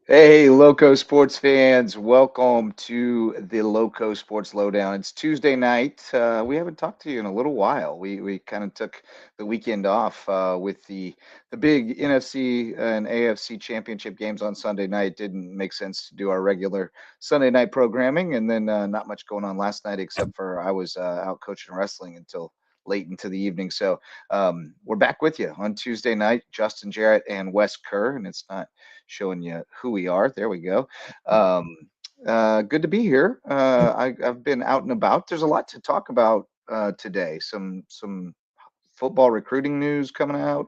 Hey, Loco sports fans, welcome to the Loco Sports Lowdown. It's Tuesday night. We haven't talked to you in a little while. We kind of took the weekend off with the big NFC and AFC championship games on Sunday night. Didn't make sense to do our regular Sunday night programming, and then not much going on last night except for I was out coaching wrestling until late into the evening. So we're back with you on Tuesday night. Justin Jarrett and Wes Kerr, and it's not showing you who we are. There we go. Um, Good to be here. I've been out and about. There's a lot to talk about today. Some football recruiting news coming out.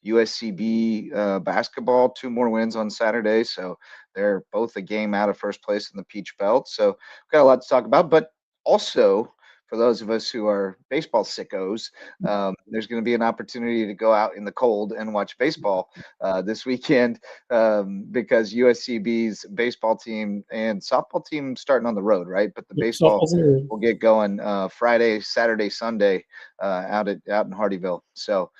USCB basketball, two more wins on Saturday, so they're both a game out of first place in the Peach Belt. So we've got a lot to talk about, but also for those of us who are baseball sickos, there's going to be an opportunity to go out in the cold and watch baseball this weekend because USCB's baseball team and softball team starting on the road, right? But the Yep, baseball softball's in the room. will get going Friday, Saturday, Sunday out in Hardyville. So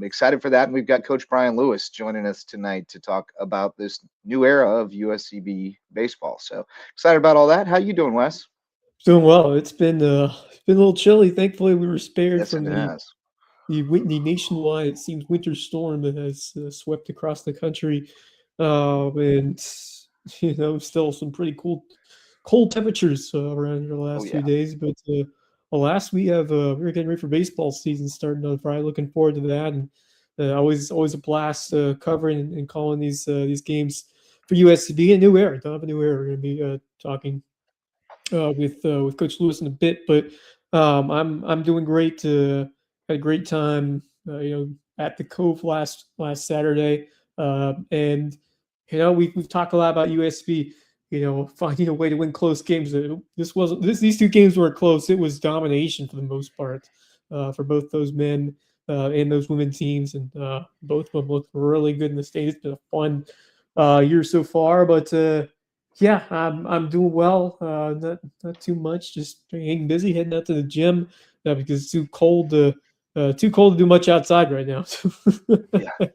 excited for that. And we've got Coach Brian Lewis joining us tonight to talk about this new era of USCB baseball. So excited about all that. How you doing, Wes? Doing well. It's been a little chilly. Thankfully, we were spared Yes, it from has. the nationwide, it seems, winter storm that has swept across the country, and still some pretty cold temperatures around here the Oh last few yeah. days. But alas, we're getting ready for baseball season starting on Friday. Looking forward to that, and always a blast covering and calling these games for USCB. A new era. Don't have a new era. We're going to be talking with Coach Lewis in a bit. But I'm doing great. Had a great time, at the Cove last Saturday, and we've talked a lot about USB. Finding a way to win close games. This wasn't this These two games weren't close. It was domination for the most part for both those men and those women teams, and both of them looked really good in the state. It's been a fun year so far, but. Yeah, I'm doing well. Not too much. Just staying busy, heading out to the gym because it's too cold to do much outside right now. Yeah.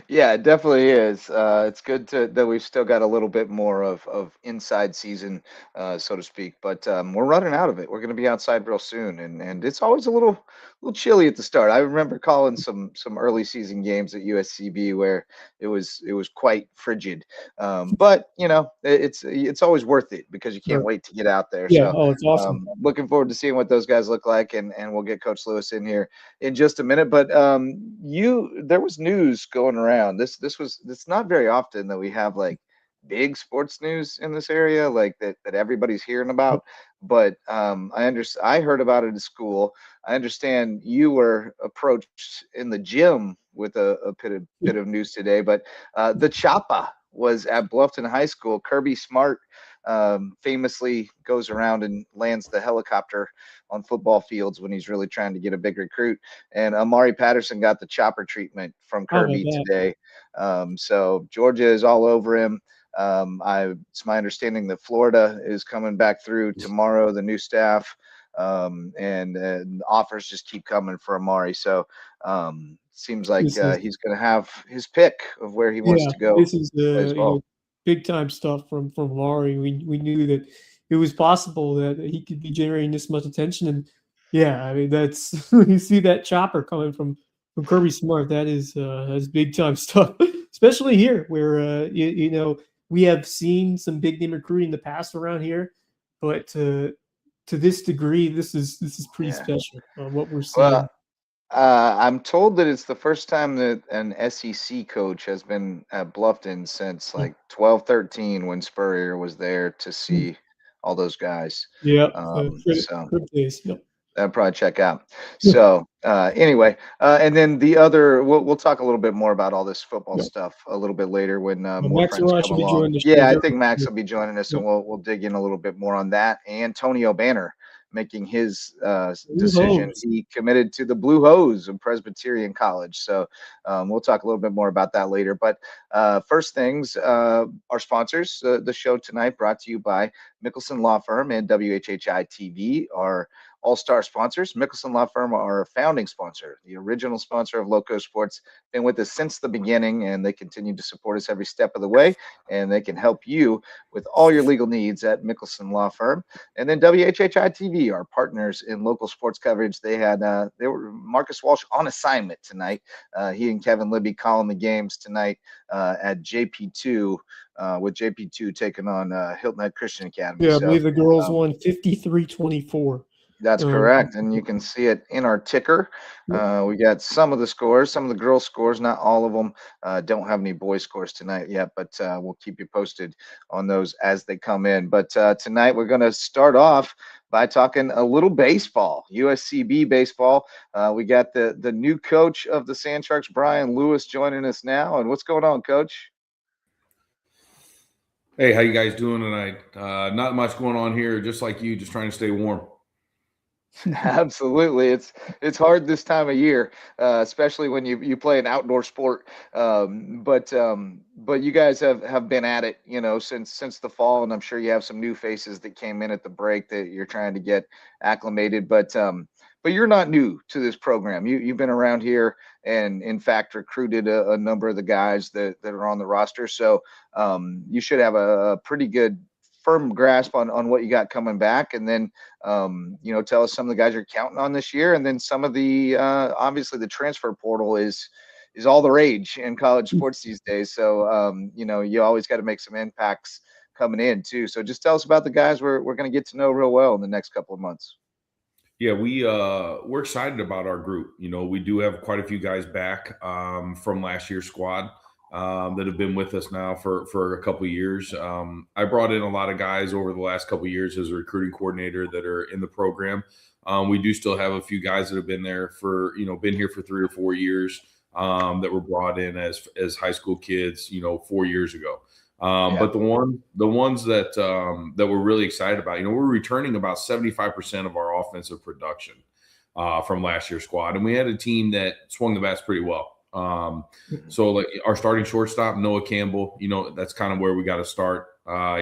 Yeah, it definitely is. It's good that we've still got a little bit more of inside season, so to speak. But we're running out of it. We're going to be outside real soon, and it's always a little chilly at the start. I remember calling some early season games at USCB where it was quite frigid. But it's always worth it because you can't Sure. wait to get out there. Yeah. So Oh, it's awesome. looking forward to seeing what those guys look like, and we'll get Coach Lewis in here in just a minute. But you there was news going around. It's not very often that we have like big sports news in this area, like that everybody's hearing about. But I heard about it at school. I understand you were approached in the gym with a bit of news today. But the Chapa was at Bluffton High School. Kirby Smart famously goes around and lands the helicopter on football fields when he's really trying to get a big recruit. And Amari Patterson got the chopper treatment from How about Kirby that? today. So Georgia is all over him. It's my understanding that Florida is coming back through tomorrow, the new staff, and offers just keep coming for Amari. So seems like This is he's going to have his pick of where he wants Yeah, to go this is play as well. big time stuff from Laurie. We knew that it was possible that he could be generating this much attention, and yeah, I mean that's you see that chopper coming from Kirby Smart. That's big time stuff, especially here where we have seen some big name recruiting in the past around here, but to this degree, this is pretty Yeah. special what we're Well, seeing. I'm told that it's the first time that an SEC coach has been at Bluffton since like 12, 13 when Spurrier was there to see all those guys. Yeah, So crib days. Yep. that'd probably check out. So anyway, and then the other, we'll talk a little bit more about all this football Yep. stuff a little bit later when more Max friends Roy come should be along. joining the show Yeah, I very think Max soon. will be joining us, Yep. and we'll dig in a little bit more on that. Antonio Banner making his Blue decision. Hose. He committed to the Blue Hose of Presbyterian College. So we'll talk a little bit more about that later. But first things, our sponsors, the show tonight brought to you by Mickelson Law Firm and WHHI TV. Our all-star sponsors. Mickelson Law Firm are a founding sponsor, the original sponsor of Loco Sports. Been with us since the beginning, and they continue to support us every step of the way. And they can help you with all your legal needs at Mickelson Law Firm. And then WHHI TV, our partners in local sports coverage. They were Marcus Walsh on assignment tonight. He and Kevin Libby calling the games tonight at JP2. With JP2 taking on Hilton Head Christian Academy. Yeah, I So believe the girls won 53-24. that's correct. And you can see it in our ticker. We got some of the scores, some of the girls' scores, not all of them. Don't have any boys' scores tonight yet, but we'll keep you posted on those as they come in. But tonight we're going to start off by talking a little baseball, USCB baseball. We got the new coach of the Sand Sharks, Brian Lewis, joining us now. And what's going on, Coach? Hey, how you guys doing tonight? Not much going on here, just like you, just trying to stay warm. Absolutely, it's hard this time of year, especially when you play an outdoor sport. But you guys have been at it, since the fall, and I'm sure you have some new faces that came in at the break that you're trying to get acclimated. But you're not new to this program. You've been around here, and in fact recruited a number of the guys that are on the roster. So you should have a pretty good firm grasp on what you got coming back, and then tell us some of the guys you're counting on this year, and then some of the obviously the transfer portal is all the rage in college sports these days. So you always got to make some impacts coming in too. So just tell us about the guys we're going to get to know real well in the next couple of months. Yeah, we're excited about our group. We do have quite a few guys back from last year's squad that have been with us now for a couple of years. I brought in a lot of guys over the last couple of years as a recruiting coordinator that are in the program. We do still have a few guys that have been there been here for 3 or 4 years that were brought in as high school kids, 4 years ago. But the ones that we're really excited about, we're returning about 75% of our offensive production from last year's squad, and we had a team that swung the bats pretty well. So like our starting shortstop, Noah Campbell, that's kind of where we got to start.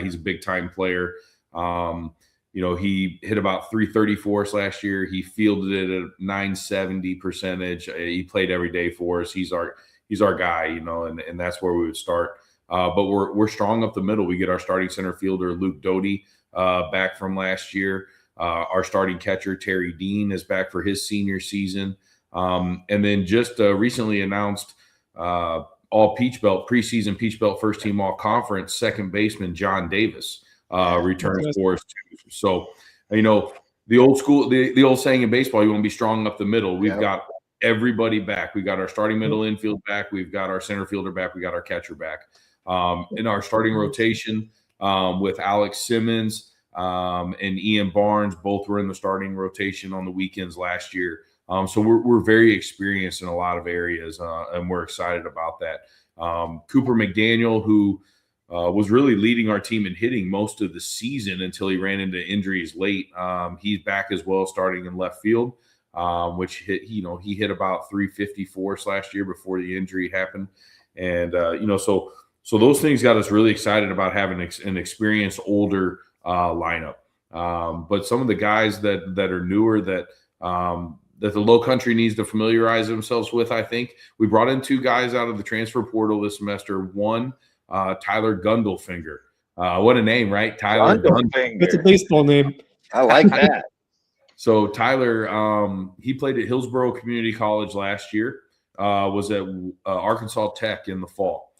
He's a big time player. He hit about 330 for us last year. He fielded it at a 970 percentage. He played every day for us. He's our guy, and that's where we would start. But we're strong up the middle. We get our starting center fielder, Luke Doty, back from last year. Our starting catcher, Terry Dean, is back for his senior season. And then just recently announced all Peach Belt, preseason Peach Belt first team all conference second baseman John Davis returns for us too. So, the old school, the old saying in baseball, you want to be strong up the middle. We've got everybody back. We got our starting middle infield back. We've got our center fielder back. We got our catcher back. In our starting rotation with Alex Simmons and Ian Barnes, both were in the starting rotation on the weekends last year. So we're very experienced in a lot of areas, and we're excited about that. Cooper McDaniel, who was really leading our team in hitting most of the season until he ran into injuries late. He's back as well, starting in left field, which he hit about 354 last year before the injury happened. And, so those things got us really excited about having an experienced, older lineup. But some of the guys that are newer that the Low Country needs to familiarize themselves with, I think. We brought in 2 guys out of the transfer portal this semester. One, Tyler Gundelfinger. What a name, right? Tyler Gundelfinger. That's a baseball name. I like that. So Tyler, he played at Hillsborough Community College last year, was at Arkansas Tech in the fall.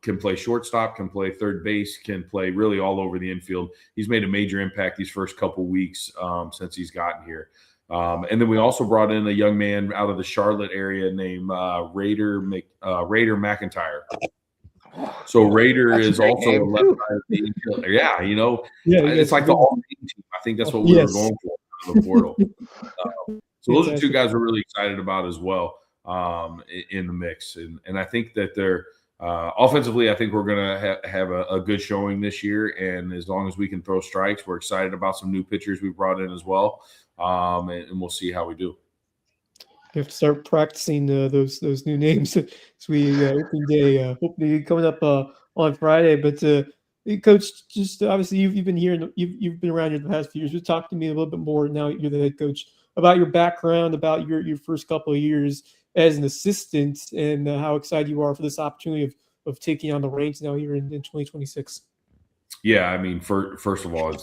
Can play shortstop, can play third base, can play really all over the infield. He's made a major impact these first couple weeks since he's gotten here. And then we also brought in a young man out of the Charlotte area named Raider McIntyre. So Raider is also a left side infielder. Yeah, it's like the all-team team. I think that's what we were going for in the portal. So those are 2 guys we're really excited about as well in the mix. And I think that they're offensively, I think we're going to have a good showing this year. And as long as we can throw strikes, we're excited about some new pitchers we brought in as well. And we'll see how we do. You have to start practicing those new names as we opening day. Hopefully coming up on Friday. But Hey, Coach, just obviously you've been here, and you've been around here the past few years. Just talk to me a little bit more now you're the head coach about your background, about your first couple of years as an assistant, and how excited you are for this opportunity of taking on the reins now here in 2026. Yeah, I mean, first of all,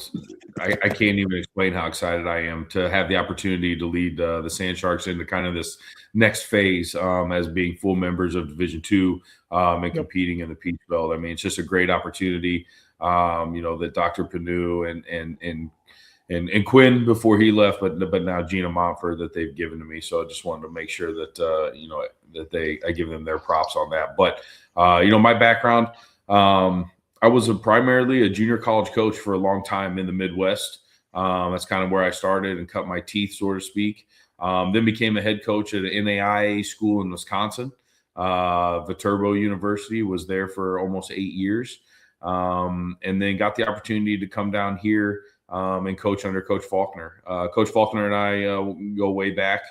I can't even explain how excited I am to have the opportunity to lead the Sand Sharks into kind of this next phase as being full members of Division II and Yep. competing in the Peach Belt. I mean, it's just a great opportunity. That Dr. Panu and Quinn before he left, but now Gina Montfort that they've given to me. So I just wanted to make sure that that I give them their props on that. But my background. I was primarily a junior college coach for a long time in the Midwest. That's kind of where I started and cut my teeth, so to speak. Then became a head coach at an NAIA school in Wisconsin. Viterbo University, was there for almost 8 years. And then got the opportunity to come down here and coach under Coach Faulkner. Coach Faulkner and I go way back.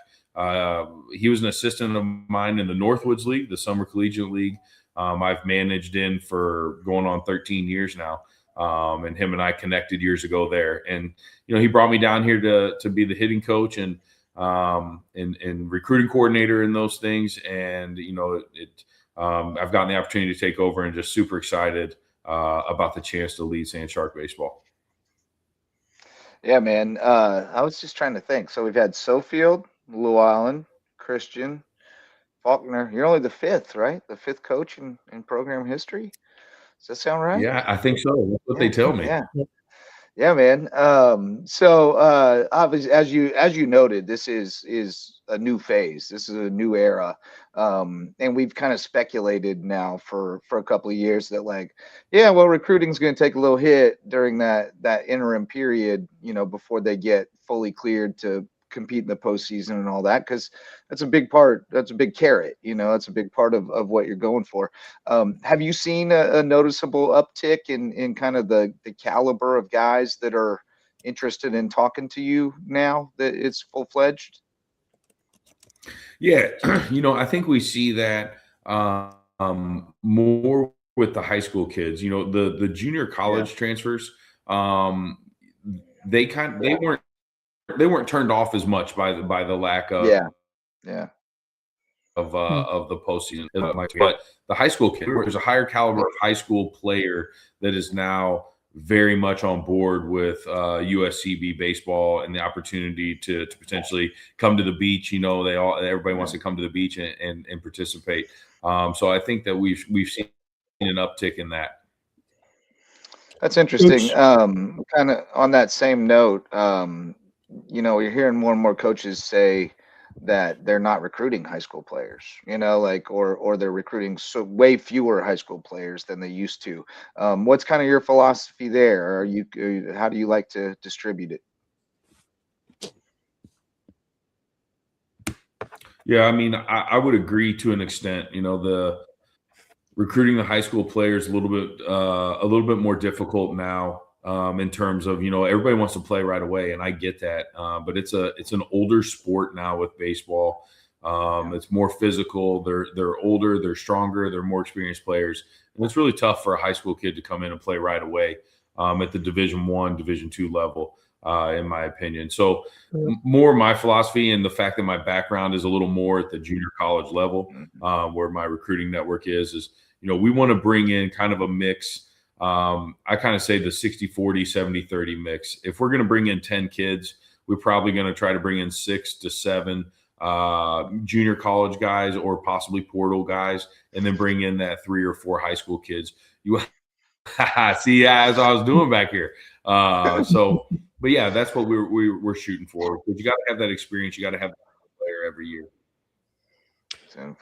He was an assistant of mine in the Northwoods League, the Summer Collegiate League. I've managed in for going on 13 years now. And him and I connected years ago there. And, he brought me down here to be the hitting coach and recruiting coordinator and those things. And, I've gotten the opportunity to take over and just super excited about the chance to lead Sand Shark baseball. Yeah, man. I was just trying to think. So we've had Sofield, Blue Island, Christian, Faulkner. You're only the fifth, right? The fifth coach in program history. Does that sound right? Yeah, I think so. That's what they tell me. Yeah. Yeah, man. Obviously, as you noted, this is a new phase. This is a new era, and we've kind of speculated now for a couple of years that recruiting is going to take a little hit during that interim period, before they get fully cleared to compete in the postseason and all that, because that's a big part. That's a big carrot. That's a big part of what you're going for. Have you seen a noticeable uptick in kind of the caliber of guys that are interested in talking to you now that it's full-fledged? Yeah, I think we see that more with the high school kids. The junior college transfers, they weren't turned off as much by the lack of of the postseason. But the high school kid, there's a higher caliber of high school player that is now very much on board with USCB baseball and the opportunity to potentially come to the beach. Everybody wants to come to the beach and participate. So I think that we've seen an uptick in that. That's interesting. Kind of on that same note, you're hearing more and more coaches say that they're not recruiting high school players, or they're recruiting so way fewer high school players than they used to. What's kind of your philosophy there? How do you like to distribute it? Yeah, I mean, I would agree to an extent. The recruiting the high school players a little bit more difficult now. In terms of, everybody wants to play right away, and I get that. But it's an older sport now with baseball. It's more physical. They're older, they're stronger, they're more experienced players. And it's really tough for a high school kid to come in and play right away at the Division I, Division II level, in my opinion. So more my philosophy and the fact that my background is a little more at the junior college level, where my recruiting network is we want to bring in kind of a mix. I kind of say the 60-40, 70-30 mix. If we're going to bring in 10 kids, we're probably going to try to bring in 6 to 7 junior college guys or possibly portal guys, and then bring in that 3 or 4 high school kids. You see, as I was doing back here. But yeah, that's what we're shooting for. But you got to have that experience. You got to have that player every year.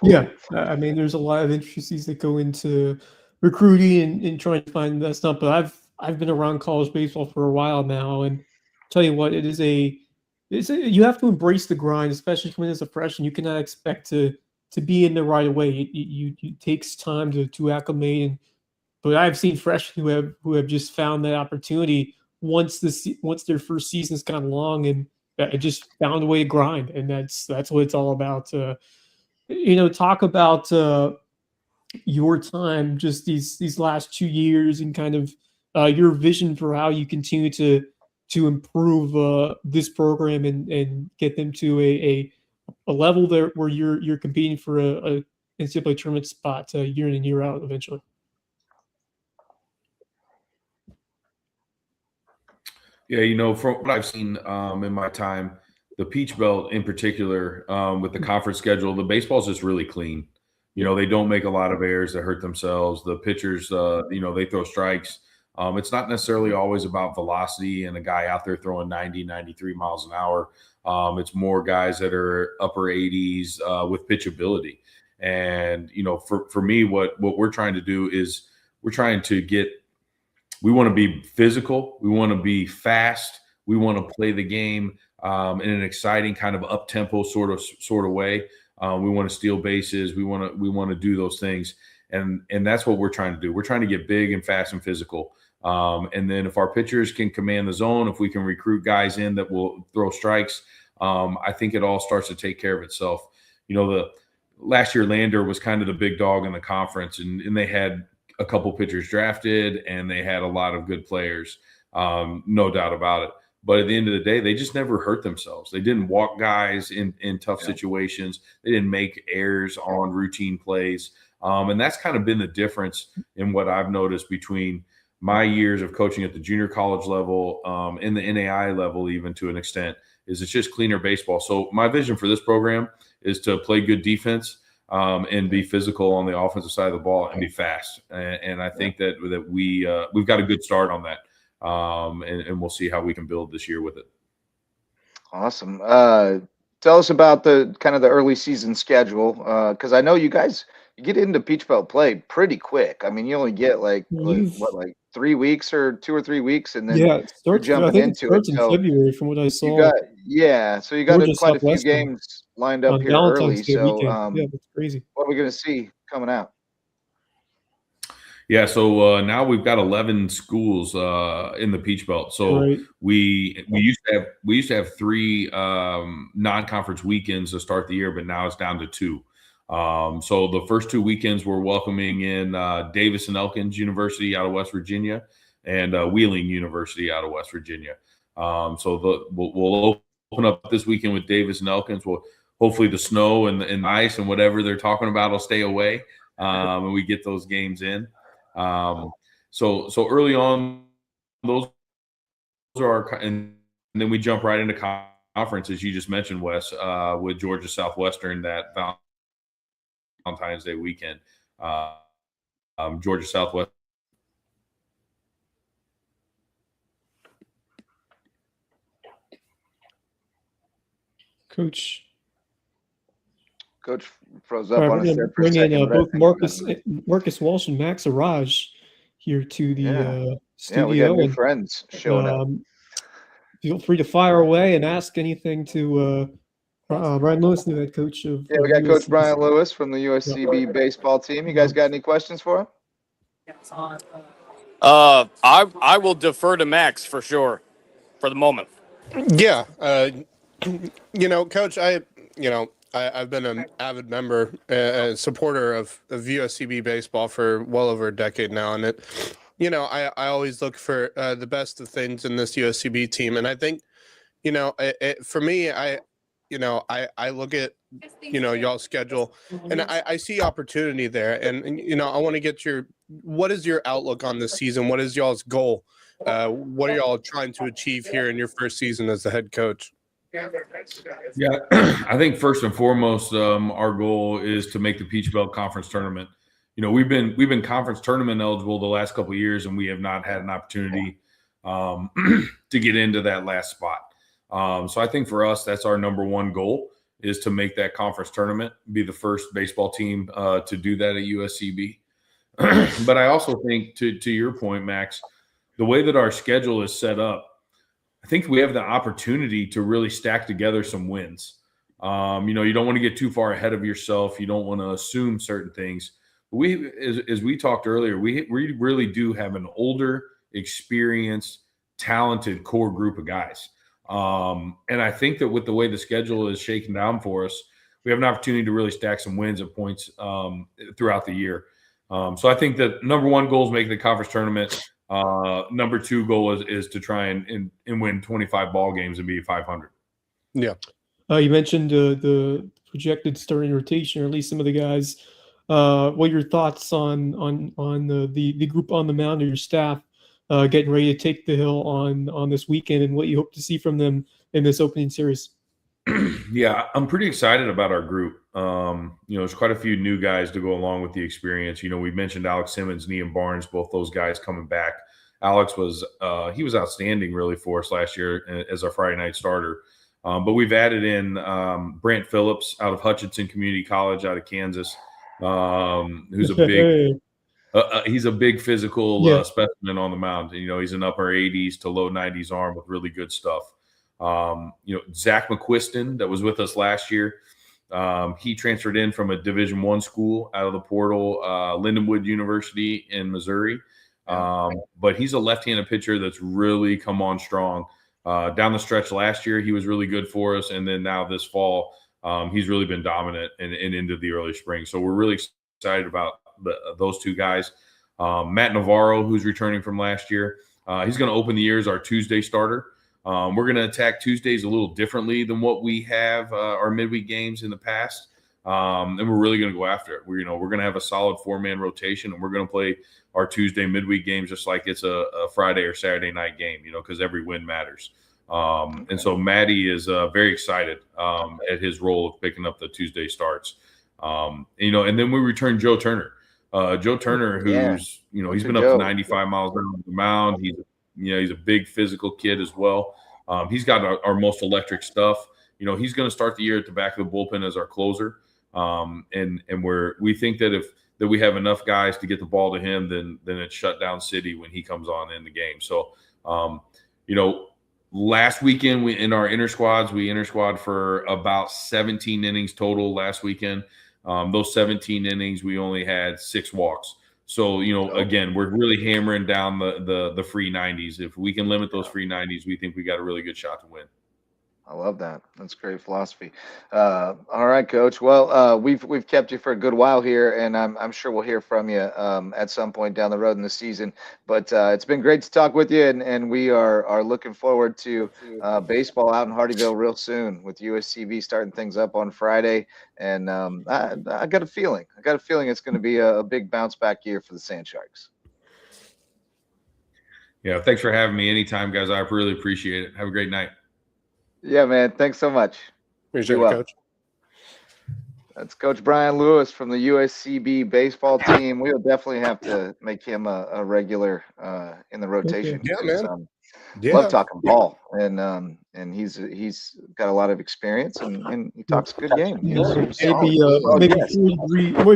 Yeah, I mean, there's a lot of intricacies that go into recruiting and trying to find that stuff. But I've been around college baseball for a while now, and tell you what, you have to embrace the grind, especially coming as a freshman. You cannot expect to be in there right away. It takes time to acclimate. But I've seen freshmen who have just found that opportunity once their first season's gone long, and just found a way to grind, and that's what it's all about. Talk about your time, just these last 2 years, and kind of your vision for how you continue to improve this program and get them to a level there where you're competing for a NCAA tournament spot year in and year out eventually. Yeah, from what I've seen in my time, the Peach Belt in particular, with the conference schedule, the baseball's just really clean. They don't make a lot of errors that hurt themselves. The pitchers, they throw strikes. It's not necessarily always about velocity and a guy out there throwing 90, 93 miles an hour. It's more guys that are upper 80s with pitchability. And, for me, what we're trying to do is we want to be physical. We want to be fast. We want to play the game in an exciting kind of up-tempo sort of way. We want to steal bases. We want to do those things. And that's what we're trying to do. We're trying to get big and fast and physical. And then if our pitchers can command the zone, if we can recruit guys in that will throw strikes, I think it all starts to take care of itself. The last year Lander was kind of the big dog in the conference, and they had a couple pitchers drafted and they had a lot of good players, no doubt about it. But at the end of the day, they just never hurt themselves. They didn't walk guys in tough situations. They didn't make errors on routine plays. And that's kind of been the difference in what I've noticed between my years of coaching at the junior college level, in the NAI level, even to an extent, is it's just cleaner baseball. So my vision for this program is to play good defense, and be physical on the offensive side of the ball and be fast. And I think that we've got a good start on that. And we'll see how we can build this year with it. Awesome. Tell us about the kind of the early season schedule, because I know you guys get into Peach Belt play pretty quick. I mean, you only get like 3 weeks or 2 or 3 weeks, and then you're jumping into it. In February, from what I saw. So you got quite a few games lined up here early. So that's crazy. What are we going to see coming out? Yeah, so now we've got 11 schools in the Peach Belt. So we used to have 3 non-conference weekends to start the year, but now it's down to 2. So the first 2 weekends we're welcoming in Davis and Elkins University out of West Virginia and Wheeling University out of West Virginia. So we'll open up this weekend with Davis and Elkins. Hopefully the snow and the ice and whatever they're talking about will stay away, and we get those games in. So early on, those are, and then we jump right into conference, as you just mentioned, Wes, with Georgia Southwestern that Valentine's Day weekend. Georgia Southwestern. Coach froze up on us there for a second. Bring in both Marcus Walsh and Max Araj here to the studio. Yeah, we got new friends showing up. Feel free to fire away and ask anything to Brian Lewis, the head coach of. Yeah, we got Coach Brian Lewis from the USCB baseball team. You guys got any questions for him? I will defer to Max for sure, for the moment. Yeah, Coach, I've been an avid member, supporter of USCB baseball for well over a decade now, and I always look for the best of things in this USCB team, and I think, for me, I look at y'all's schedule, and I see opportunity there, and I want to get what is your outlook on this season? What is y'all's goal? What are y'all trying to achieve here in your first season as the head coach? Yeah, I think first and foremost, our goal is to make the Peach Belt Conference tournament. We've been conference tournament eligible the last couple of years, and we have not had an opportunity to get into that last spot. So I think for us, that's our number one goal, is to make that conference tournament, be the first baseball team to do that at USCB. But I also think, to your point, Max, the way that our schedule is set up, I think we have the opportunity to really stack together some wins. You don't want to get too far ahead of yourself. You don't want to assume certain things. As we talked earlier, we really do have an older, experienced, talented core group of guys. And I think that with the way the schedule is shaking down for us, we have an opportunity to really stack some wins at points throughout the year. So I think that number one goal is making the conference tournament. Number 2 goal is to try and win 25 ball games and be 500. Yeah. You mentioned the projected starting rotation, or at least some of the guys. What are your thoughts on the group on the mound, or your staff getting ready to take the hill on this weekend, and what you hope to see from them in this opening series? Yeah, I'm pretty excited about our group. There's quite a few new guys to go along with the experience. We mentioned Alex Simmons, Nian Barnes, both those guys coming back. Alex was outstanding really for us last year as our Friday night starter. But we've added in Brant Phillips out of Hutchinson Community College out of Kansas, who's a big he's a big physical specimen on the mound. He's an upper 80s to low 90s arm with really good stuff. Zach McQuiston that was with us last year. He transferred in from a Division I school out of the portal, Lindenwood University in Missouri. But he's a left-handed pitcher that's really come on strong. Down the stretch last year, he was really good for us. And then now this fall, he's really been dominant and into the early spring. So we're really excited about those two guys. Matt Navarro, who's returning from last year, he's going to open the year as our Tuesday starter. We're going to attack Tuesdays a little differently than what we have our midweek games in the past. And we're really going to go after it. We're going to have a solid 4-man rotation, and we're going to play our Tuesday midweek games just like it's a Friday or Saturday night game, because every win matters. And so Matty is very excited at his role of picking up the Tuesday starts. And then we return Joe Turner. Joe Turner, who's, he's been up to 95 miles on the mound. He's a big physical kid as well. He's got our most electric stuff. He's going to start the year at the back of the bullpen as our closer. And we think that that we have enough guys to get the ball to him, then it's shut down city when he comes on in the game. So, last weekend in our inter squads, we inter squad for about 17 innings total last weekend. Those 17 innings, we only had 6 walks. So, again, we're really hammering down the free 90s. If we can limit those free 90s, we think we got a really good shot to win. I love that. That's great philosophy. All right, Coach. Well, we've kept you for a good while here, and I'm sure we'll hear from you at some point down the road in the season. But it's been great to talk with you, and we are looking forward to baseball out in Hardyville real soon with USCB starting things up on Friday. And I got a feeling it's going to be a big bounce back year for the Sand Sharks. Yeah, thanks for having me anytime, guys. I really appreciate it. Have a great night. Yeah, man. Thanks so much. Appreciate it, Coach. That's Coach Brian Lewis from the USCB baseball team. We'll definitely have to make him a regular in the rotation. Yeah, man. Love talking ball, and he's got a lot of experience, and he talks a good game.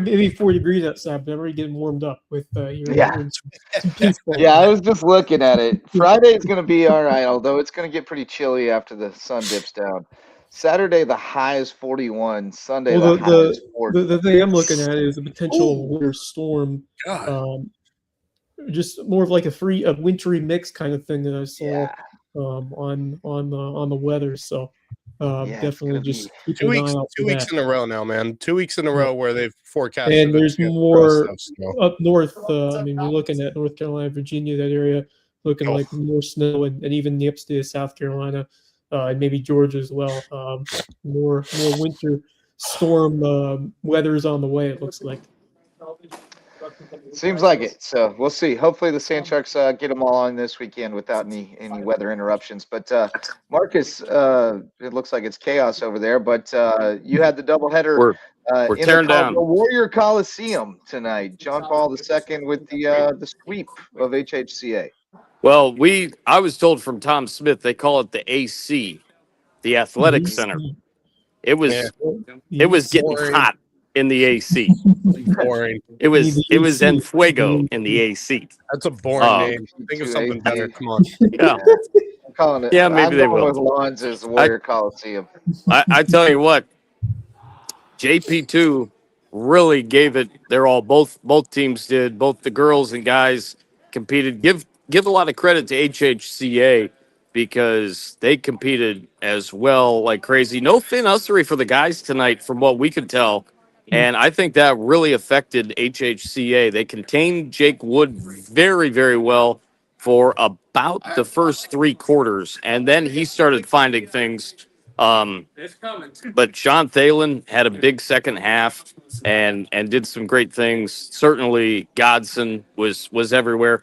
Maybe 4 degrees outside, but already getting warmed up with yeah. I was just looking at it. Friday is going to be all right, although it's going to get pretty chilly after the sun dips down. Saturday the high is 41. Sunday the high is 40. The thing I'm looking at is a potential winter storm. Just more of like a wintry mix kind of thing that I saw on the weather. So definitely just keep an eye out for 2 weeks in a row now, man. 2 weeks in a row where they've forecasted. And there's more up north. You're looking at North Carolina, Virginia, that area, looking like more snow, and even the upstate of South Carolina, and maybe Georgia as well. More winter storm weather's on the way, it looks like. Seems like it. So we'll see. Hopefully the Sand Sharks get them all on this weekend without any weather interruptions. But Marcus, it looks like it's chaos over there. But you had the doubleheader we're tearing down the Warrior Coliseum tonight. John Paul II with the sweep of HHCA. Well, I was told from Tom Smith they call it the AC, the Athletic Center. It was getting hot in the AC. Boring. It was en fuego in the AC. That's a boring name. Think of something better. Come on. Yeah. I'm calling it. Yeah, maybe they will. With Lawns as the Warrior Coliseum. I tell you what, JP2 really gave it. Both teams did. Both the girls and guys competed. Give a lot of credit to HHCA because they competed as well like crazy. No Finn Ussery for the guys tonight, from what we could tell. And I think that really affected HHCA. They contained Jake Wood very, very well. for about the first 3 quarters, and then he started finding things. But Sean Thalen had a big second half and did some great things. Certainly, Godson was everywhere.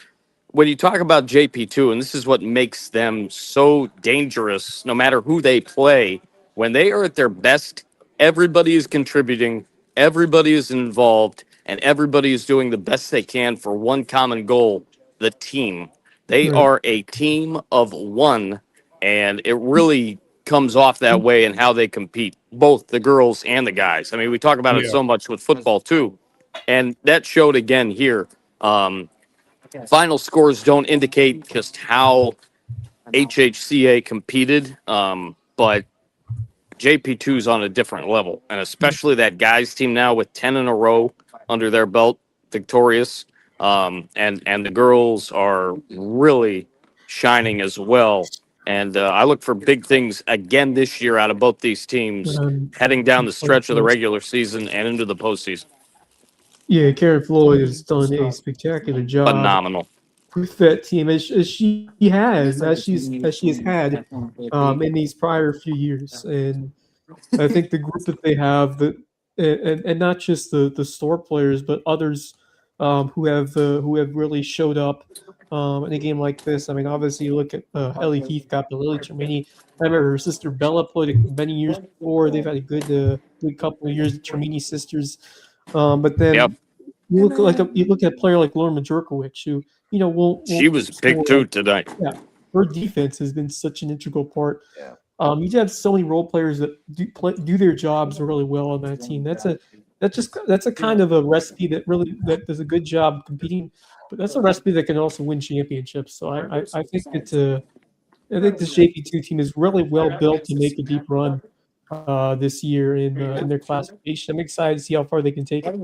When you talk about JP2, and this is what makes them so dangerous, no matter who they play, when they are at their best, everybody is contributing, everybody is involved, and everybody is doing the best they can for one common goal, the team. They Right. are a team of one, and it really comes off that way in how they compete, both the girls and the guys. I mean, we talk about it Yeah. so much with football, too, and that showed again here. Final scores don't indicate just how HHCA competed, but JP2 is on a different level, and especially that guys team now with 10 in a row under their belt, victorious, and the girls are really shining as well. And I look for big things again this year out of both these teams, heading down the stretch of the regular season and into the postseason. Yeah, Karen Floyd has done a spectacular job Phenomenal. with that team as she has had in these prior few years, and I think the group that they have that and not just the store players but others who have really showed up in a game like this. I mean, obviously you look at Ellie Heathcott, but Lily Termini. I remember her sister Bella played it many years before. They've had a good couple of years, the Termini sisters. But Yep. then you look at a player like Lauren Majorkowicz, who She won't was score big too tonight. yeah, her defense has been such an integral part. Yeah. You have so many role players that do their jobs really well on that team. That's a kind of a recipe that does a good job competing, but that's a recipe that can also win championships. So I think that I think this JP2 team is really well built to make a deep run this year in their classification. I'm excited to see how far they can take it.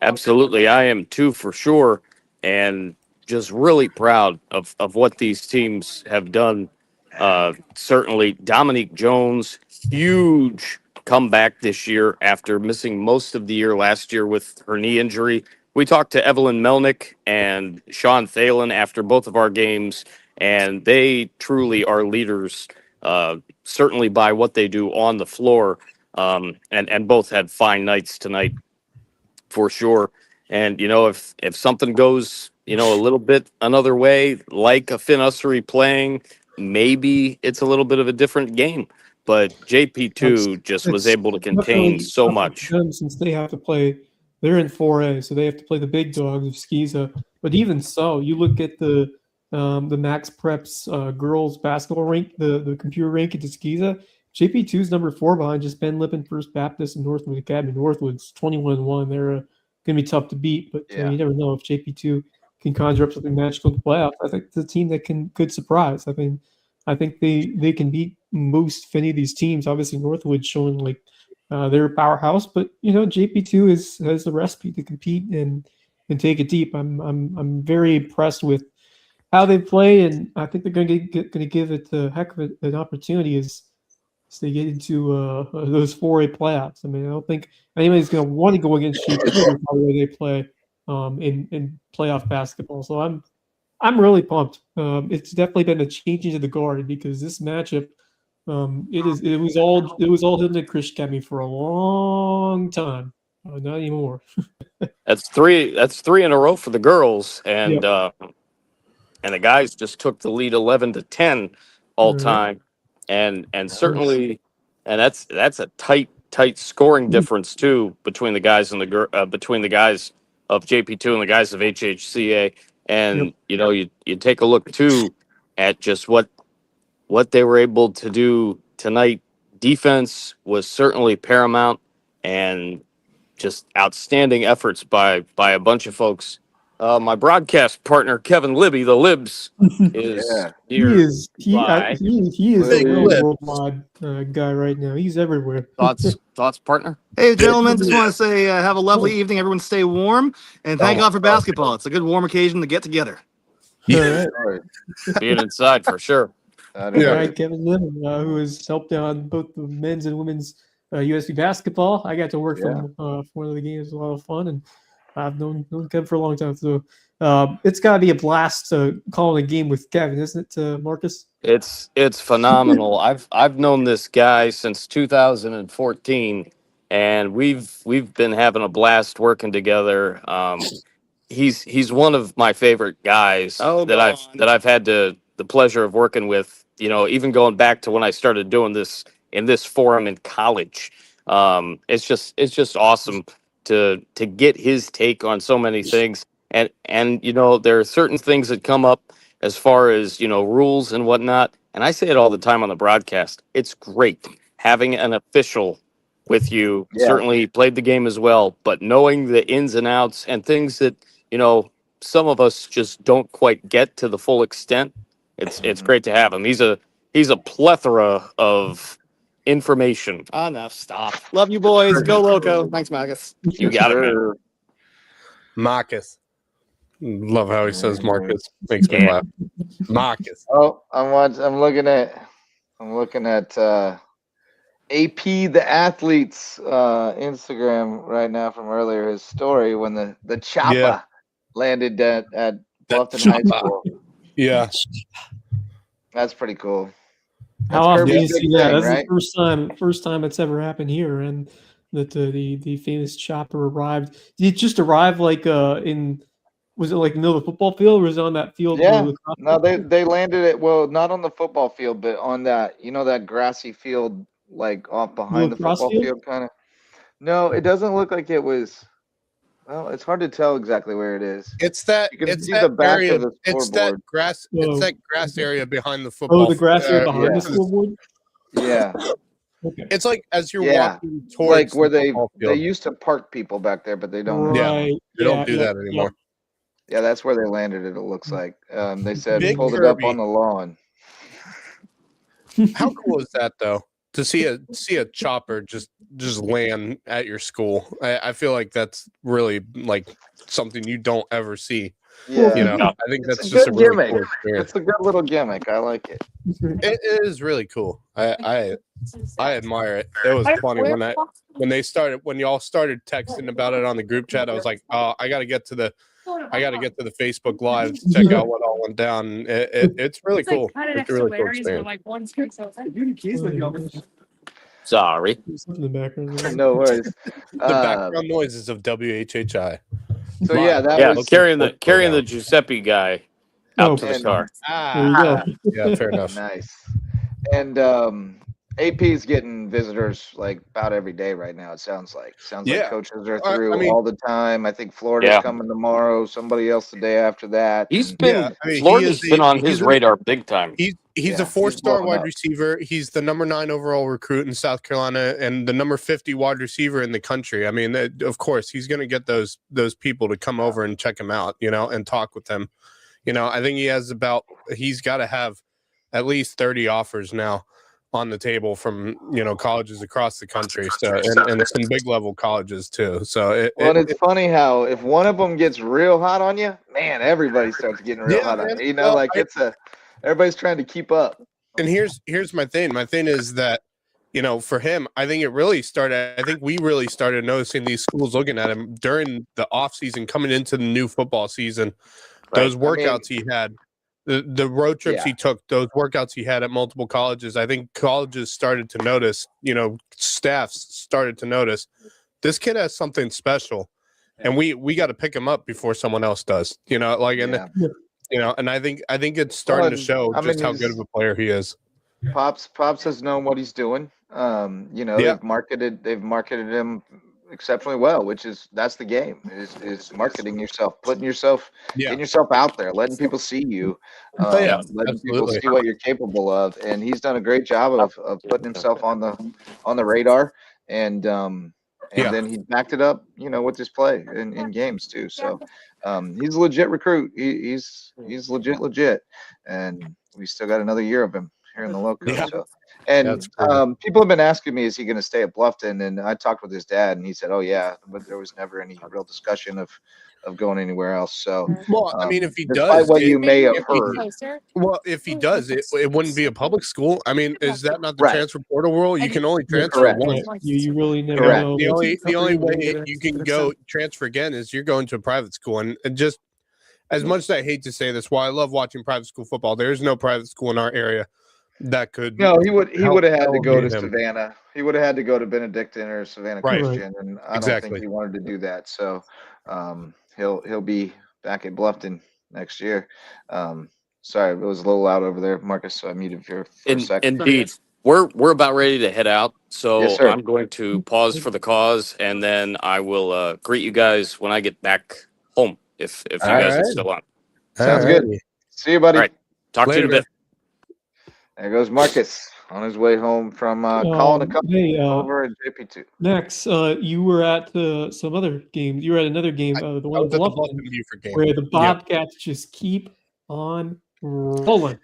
Absolutely, I am too, for sure, and just really proud of what these teams have done. Certainly, Dominique Jones, huge comeback this year after missing most of the year last year with her knee injury. We talked to Evelyn Melnick and Sean Thalen after both of our games, and they truly are leaders, certainly by what they do on the floor, and both had fine nights tonight for sure. And if something goes a little bit another way, like a Finn Ussery playing, maybe it's a little bit of a different game. But JP2 just was It's able to contain definitely so tougher much. for them since they have to play. They're in 4A, so they have to play the big dogs of Skiza. But even so, you look at the Max Preps girls basketball rank, the computer rank at Skiza. JP2 is number 4 behind just Ben Lippen First Baptist and Northwood Academy. Northwood's 21-1. They're going to be tough to beat, but you never know if JP2 can conjure up something magical in the playoffs. I think it's a team that could surprise. I think they can beat most any of these teams. Obviously, Northwood showing like they're a powerhouse, but JP2 has the recipe to compete and take it deep. I'm very impressed with how they play, and I think they're going to give it a heck of an opportunity as they get into those 4A playoffs. I mean, I don't think anybody's going to want to go against JP2 with the way they play in playoff basketball. So I'm really pumped. It's definitely been a changing of the guard because this matchup, it was all him and Chris Kemi for a long time. Not anymore. That's three in a row for the girls, and Yep. and the guys just took the lead 11-10 all Right. time, and certainly, and that's a tight scoring difference too between the guys and between the guys of JP2 and the guys of HHCA. And Yep. you take a look too at just what they were able to do tonight. Defense was certainly paramount, and just outstanding efforts by a bunch of folks. My broadcast partner Kevin Libby, the Libs, is Yeah. here. He is a Big real lip. worldwide guy right now. He's everywhere. Thoughts, partner? Hey, gentlemen, just want to say have a lovely evening. Everyone stay warm, and thank God for basketball. It's a good warm occasion to get together. All right. All right. Being inside for sure. That is Yeah. great. Right, Kevin Lim, who has helped on both the men's and women's USC basketball. I got to work from one of the games. It was a lot of fun, and I've known Kevin for a long time, so it's got to be a blast calling a game with Kevin, isn't it, Marcus? It's phenomenal. I've known this guy since 2014, and we've been having a blast working together. He's one of my favorite guys that I've had the pleasure of working with. You know, even going back to when I started doing this in this forum in college. It's just awesome to get his take on so many things. And you know, there are certain things that come up as far as, you know, rules and whatnot. And I say it all the time on the broadcast. It's great having an official with you. Yeah. Certainly played the game as well, but knowing the ins and outs and things that, you know, some of us just don't quite get to the full extent. It's great to have him. He's a plethora of information. Enough. Stop. Love you, boys. Go Loco. Thanks, Marcus. You got it, man. Marcus. Love how he says Marcus. Makes me laugh. Marcus. Oh, I'm looking at AP the athlete's Instagram right now from earlier, his story when the chopper landed at Bluffton High School. Yeah. That's pretty cool. How often do you see that? That's right? the first time it's ever happened here, and that the famous chopper arrived. Did it just arrive like was it like in the middle of the football field, or was it on that field? Yeah. No, they landed it, well, not on the football field, but on that, you know, that grassy field, like off behind the football field kind of. No, it doesn't look like it was. Well, it's hard to tell exactly where it is. It's that. You can It's see that the back area. of the It's that scoreboard. grass. Oh. It's that grass area behind the football. Oh, the grass area behind yeah. the scoreboard. Yeah. Okay. It's like as you're Yeah. walking towards Like where the they football field. used to park people back there, but they don't. Right. They don't do that anymore. Yeah, that's where they landed it. It looks like they said Big pulled it up Kirby. on the lawn. How cool is that though? To see a chopper just land at your school. I feel like that's really like something you don't ever see. Yeah, You know, I think It's that's a just a good really gimmick. cool experience. It's a good little gimmick. I like it. It is really cool. I admire it. It was funny when y'all started texting about it on the group chat. I was like, oh, I got to get to the Facebook Live to check out what all went down. It's really cool. It's a really cool experience. Sorry. In the background. No worries. The background noises of WHHI. So yeah, that Yeah, was carrying the Giuseppe guy out to the and- car. There you go. Yeah, fair enough. nice. And AP's getting visitors like about every day right now. It sounds like Yeah. coaches are I through mean- all the time. I think Florida's Yeah. coming tomorrow. Somebody else the day after that. He's and- been he Florida's is been on he's his a- radar big time. He's Yeah, a 4-star blowing wide up. receiver. He's the number 9 overall recruit in South Carolina and the number 50 wide receiver in the country. I mean, of course, he's going to get those people to come over and check him out, you know, and talk with him. You know, I think he's got to have at least 30 offers now on the table from, you know, colleges across the country. So and some big level colleges too. So it's funny how if one of them gets real hot on you, man, everybody starts getting real hot on man. you. You know, Well, everybody's trying to keep up. And here's my thing. My thing is that, you know, for him, I think we really started noticing these schools looking at him during the off season, coming into the new football season. Right. Those workouts he had, the road trips he took, those workouts he had at multiple colleges. I think colleges started to notice, you know, staffs started to notice this kid has something special, and we got to pick him up before someone else does. You know, like you know, and I think it's starting to show just how good of a player he is. Pops has known what he's doing. You know, they've marketed him exceptionally well, that's the game is marketing yourself, getting yourself out there, letting people see you, letting people see what you're capable of. And he's done a great job of putting himself on the radar. And then he backed it up, you know, with his play in games too. So he's a legit recruit. He's legit. And we still got another year of him here in the Loco. So And That's crazy. people have been asking me, is he going to stay at Bluffton? And I talked with his dad, and he said, "Oh yeah," but there was never any real discussion of going anywhere else. So, Well, I mean, if he despite does, what you may have if heard, if he does, it wouldn't be a public school. I mean, is that not the right? transfer portal rule? You can only transfer Correct. once. You really never Correct. know. The only way you can go transfer again is you're going to a private school. And just as much as I hate to say this, while I love watching private school football, there is no private school in our area that could. No, he would have had to go to elevate him. Savannah. He would have had to go to Benedictine or Savannah Right. Christian, and I don't Exactly. think he wanted to do that. So he'll be back at Bluffton next year. Sorry, it was a little loud over there, Marcus. So I muted for a second. Indeed. We're about ready to head out, so Yes, sir. I'm going to pause for the cause, and then I will greet you guys when I get back home. If you guys are still on. Sounds good. See you, buddy. All right. Talk to you in a bit. There goes Marcus on his way home from calling a couple over at JP2. Max, you were at some other game. You were at another game, the one in Bluffton, where the Bobcats just keep on rolling.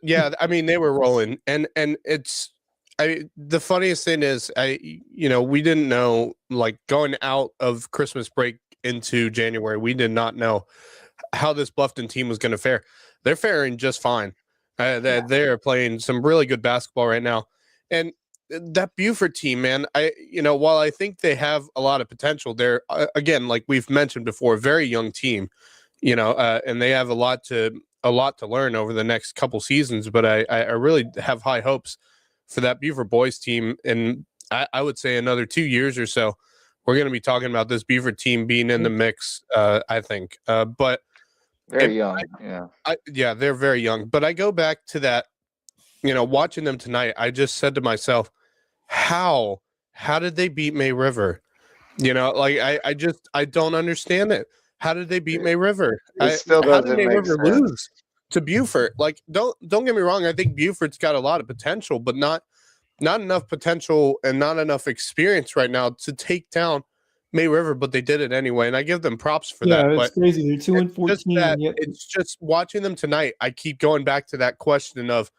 Yeah, I mean, they were rolling, and it's the funniest thing is we didn't know, like, going out of Christmas break into January, we did not know how this Bluffton team was going to fare. They're faring just fine. They're playing some really good basketball right now, and that Buford team, man, while I think they have a lot of potential, they're again, like we've mentioned before, a very young team, and they have a lot to learn over the next couple seasons. But I really have high hopes for that Buford boys team, and I would say another 2 years or so, we're going to be talking about this Buford team being in the mix. I think, but. Very young, yeah, they're very young. But I go back to that, watching them tonight. I just said to myself, how did they beat May River? I don't understand it. How did they beat May River? How did May River lose to Buford? Like, don't get me wrong. I think Buford's got a lot of potential, but not enough potential and not enough experience right now to take down May River, but they did it anyway, and I give them props for that. Yeah, it's crazy. They're 2-14. It's just watching them tonight. I keep going back to that question of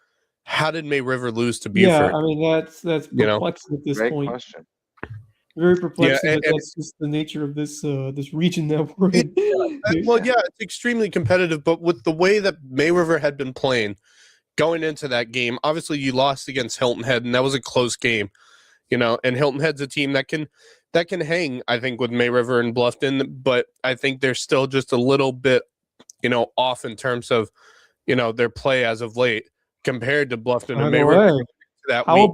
how did May River lose to Buford? Yeah, I mean that's perplexing at this Great point. question. Very perplexing. And That's just the nature of this region that we're in. It's extremely competitive, but with the way that May River had been playing going into that game, obviously you lost against Hilton Head, and that was a close game. And Hilton Head's a team that can hang, I think, with May River and Bluffton, but I think they're still just a little bit, off in terms of, their play as of late compared to Bluffton and May River. How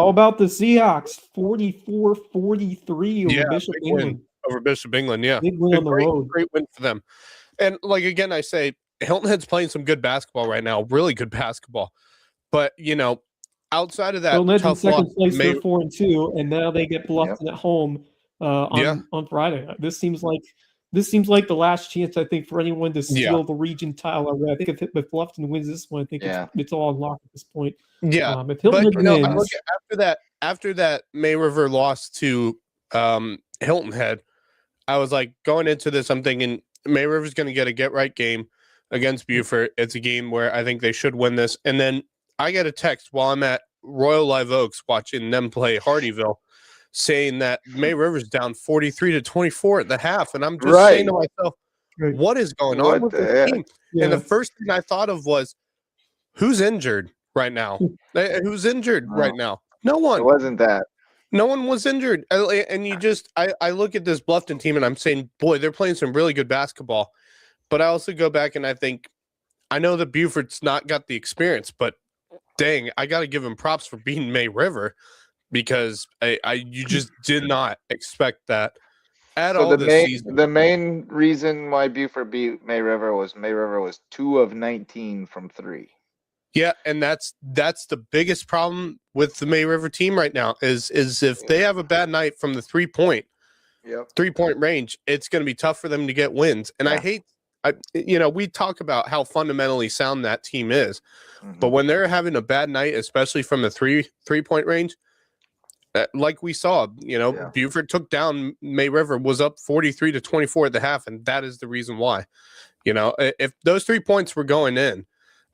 about the Seahawks? 44-43 over Bishop England. Over Bishop England, yeah. Big win on the road. Great win for them. And again, I say Hilton Head's playing some good basketball right now, really good basketball. But, outside of that, Hilton tough in second loss, place, they're 4-2, and now they get Bluffton at home on Friday. This seems like the last chance, I think, for anyone to steal the region title. I think if Bluffton wins this one, I think it's all unlocked at this point. Yeah, if Hilton wins, after that May River lost to Hilton Head, I was like, going into this, I'm thinking May River's going to get a get-right game against Buford. It's a game where I think they should win this. And then I get a text while I'm at Royal Live Oaks watching them play Hardyville, saying that May River's down 43-24 at the half. And I'm just saying to myself, what is going on with this team? Yeah. And the first thing I thought of was, who's injured right now? Who's injured right now? No one. It wasn't that. No one was injured. And I look at this Bluffton team and I'm saying, boy, they're playing some really good basketball. But I also go back and I think, I know that Buford's not got the experience, but dang, I got to give him props for beating May River, because you just did not expect that at all this season. The main reason why Buford beat May River was 2 of 19 from 3. Yeah, and that's the biggest problem with the May River team right now is if they have a bad night from the 3-point range, it's going to be tough for them to get wins. And we talk about how fundamentally sound that team is, but when they're having a bad night, especially from the 3-point range, like we saw, Buford took down May River, was up 43-24 at the half, and that is the reason why. If those 3 points were going in,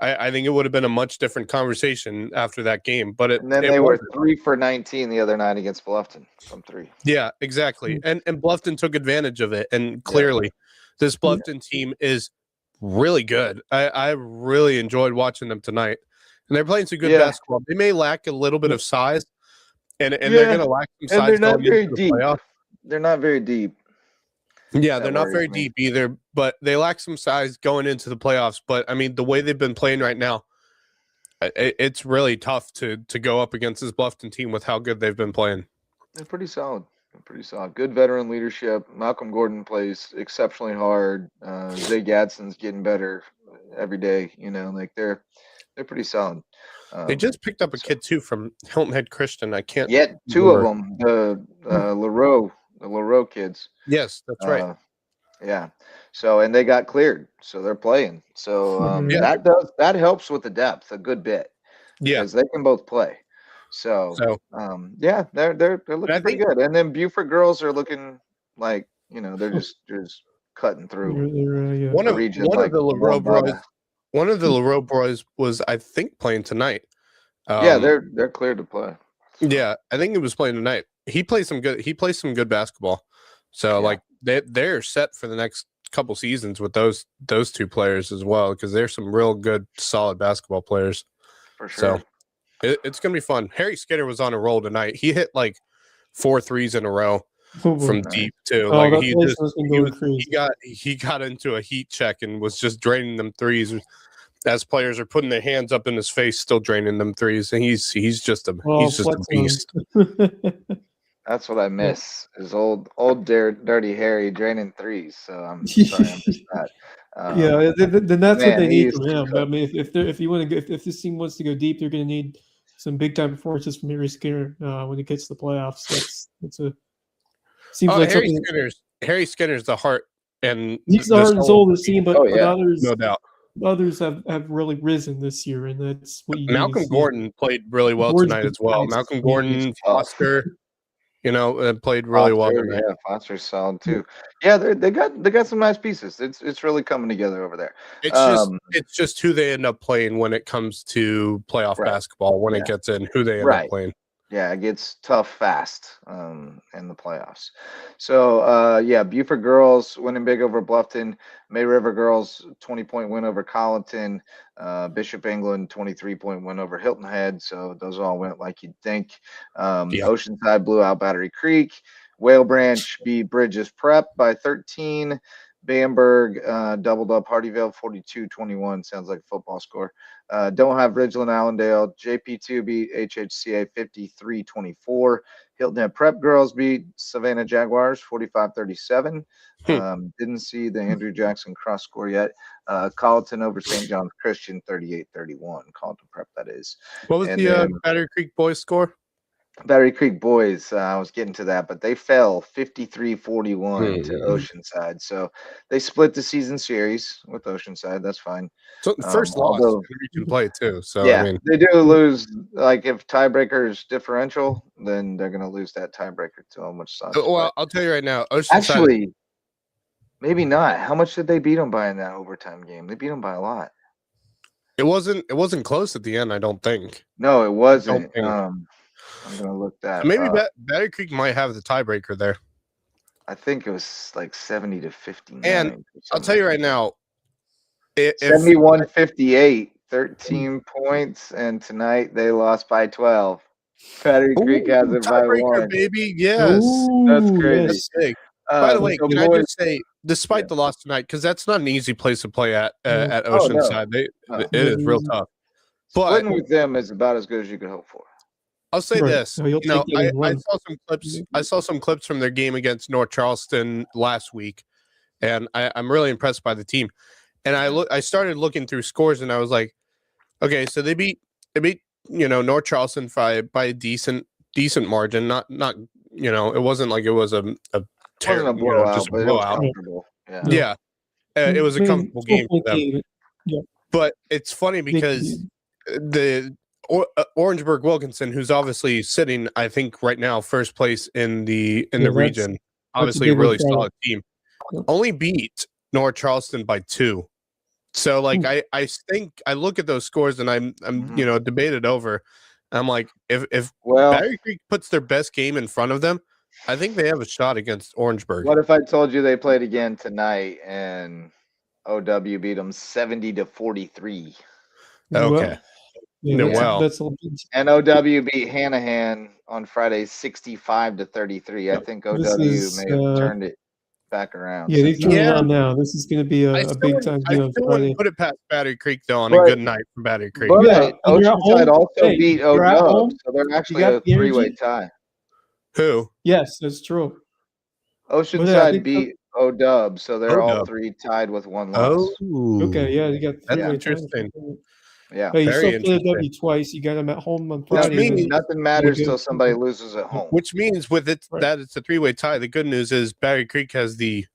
I think it would have been a much different conversation after that game. But And then they were 3 for 19 the other night against Bluffton from 3. Yeah, exactly. And Bluffton took advantage of it. And clearly, this Bluffton team is really good. I really enjoyed watching them tonight. And they're playing some good basketball. They may lack a little bit of size, and they're going to lack some size. And they're not very deep. Playoff. They're not very deep. Yeah, they're not very deep either, but they lack some size going into the playoffs. But, I mean, the way they've been playing right now, it's really tough to go up against this Bluffton team with how good they've been playing. They're pretty solid. Good veteran leadership. Malcolm Gordon plays exceptionally hard. Zay Gadsden's getting better every day. You know, like they're pretty solid. They just picked up a kid too from Hilton Head Christian. I can't. Yet 2 of them, the LaRoe kids. Yes, that's right. Yeah. So, and they got cleared, so they're playing. So that helps with the depth a good bit. Yeah, because they can both play. So they're looking pretty good. And then Buford girls are looking like, you know, they're just cutting through. One of the LaRoe boys was, I think, playing tonight. They're cleared to play. Yeah, I think he was playing tonight. He plays some good basketball. So like they're set for the next couple seasons with those 2 players as well, because they're some real good, solid basketball players. For sure. So it's gonna be fun. Harry Skinner was on a roll tonight. He hit like 4 threes in a row from deep too. Like he got into a heat check and was just draining them threes as players are putting their hands up in his face, still draining them threes. And he's just a beast. That's what I miss is old dirty Harry draining threes. So I'm sorry I missed that. Then that's what they need from him. I mean, if this team wants to go deep, they're going to need some big time performances from Harry Skinner when it gets to the playoffs. Seems like Harry Skinner's the heart, and he's the heart and soul of the team. But others, no doubt, others have really risen this year, and that's what you Malcolm Gordon played really well tonight as well. Malcolm Gordon, Foster. Played really well tonight. Yeah, Foster's solid too. Yeah, they got some nice pieces. It's really coming together over there. It's just who they end up playing when it comes to playoff basketball. When it gets in, who they end up playing. Yeah, it gets tough fast in the playoffs. So Buford girls winning big over Bluffton. May River girls 20-point win over Colleton. Bishop England 23-point win over Hilton Head. So those all went like you'd think. Oceanside blew out Battery Creek. Whale Branch beat Bridges Prep by 13. Bamberg doubled up Hardyville 42-21. Sounds like a football score. Don't have Ridgeland Allendale. JP2 beat HHCA 53-24. Hilton Head Prep girls beat Savannah Jaguars 45-37. Didn't see the Andrew Jackson cross score yet. Colleton over St. John's Christian 38-31. Colleton Prep, that is. What was the Battery Creek boys score? Battery Creek boys, I was getting to that, but they fell 53-41 to Oceanside. So they split the season series with Oceanside. That's fine. So first loss in region play too. So yeah, I mean, they do lose. Like if tiebreaker is differential, then they're going to lose that tiebreaker to them, which sucks. Well, I'll tell you right now, Oceanside. Actually, maybe not. How much did they beat them by in that overtime game? They beat them by a lot. It wasn't close at the end. I don't think. No, it wasn't. I'm gonna look that. Maybe Battery Creek might have the tiebreaker there. I think it was like 70-59. And I'll tell you right now, 71-58, 13 points, and tonight they lost by 12. Battery Creek has it by 1. Baby, yes, that's crazy. That's by the way, can I just say, despite the loss tonight, because that's not an easy place to play at Oceanside, it is real tough. But splitting with them is about as good as you could hope for. I'll say this. I saw some clips. I saw some clips from their game against North Charleston last week, and I'm really impressed by the team. And I started looking through scores, and I was like, okay, so they beat North Charleston by a decent margin. Not it wasn't like it was a terrible blowout, just a blowout. It was a comfortable game for them. Yeah. But it's funny because Orangeburg Wilkinson, who's obviously sitting, I think, right now first place in the region, obviously a really solid team, only beat North Charleston by 2. So like I think I look at those scores and I'm debated over. I'm like, if Well, Battery Creek puts their best game in front of them, I think they have a shot against Orangeburg. what if I told you they played again tonight and OW beat them 70-43? Okay. That's a little bit. And OW beat Hanahan on Friday 65-33. I think OW may have turned it back around. Yeah, they've since turned it then. on now. This is going to be a big time I game on still Friday. wouldn't put it past Battery Creek though on a good night for Battery Creek. But Yeah, and you're at Oceanside home. also Hey, beat you're at OW, home. so they're You actually got a the three-way energy. tie. Who? Yes, that's true. Oceanside beat OW, so they're all OW. three tied with one loss. Okay, yeah, you got That's three-way interesting. Yeah. Hey, you Very still play interesting. W twice. You got them at home on Which Friday. means Nothing matters good. till somebody loses at home. Which means with it Right. that it's a three-way tie. The good news is Battery Creek has the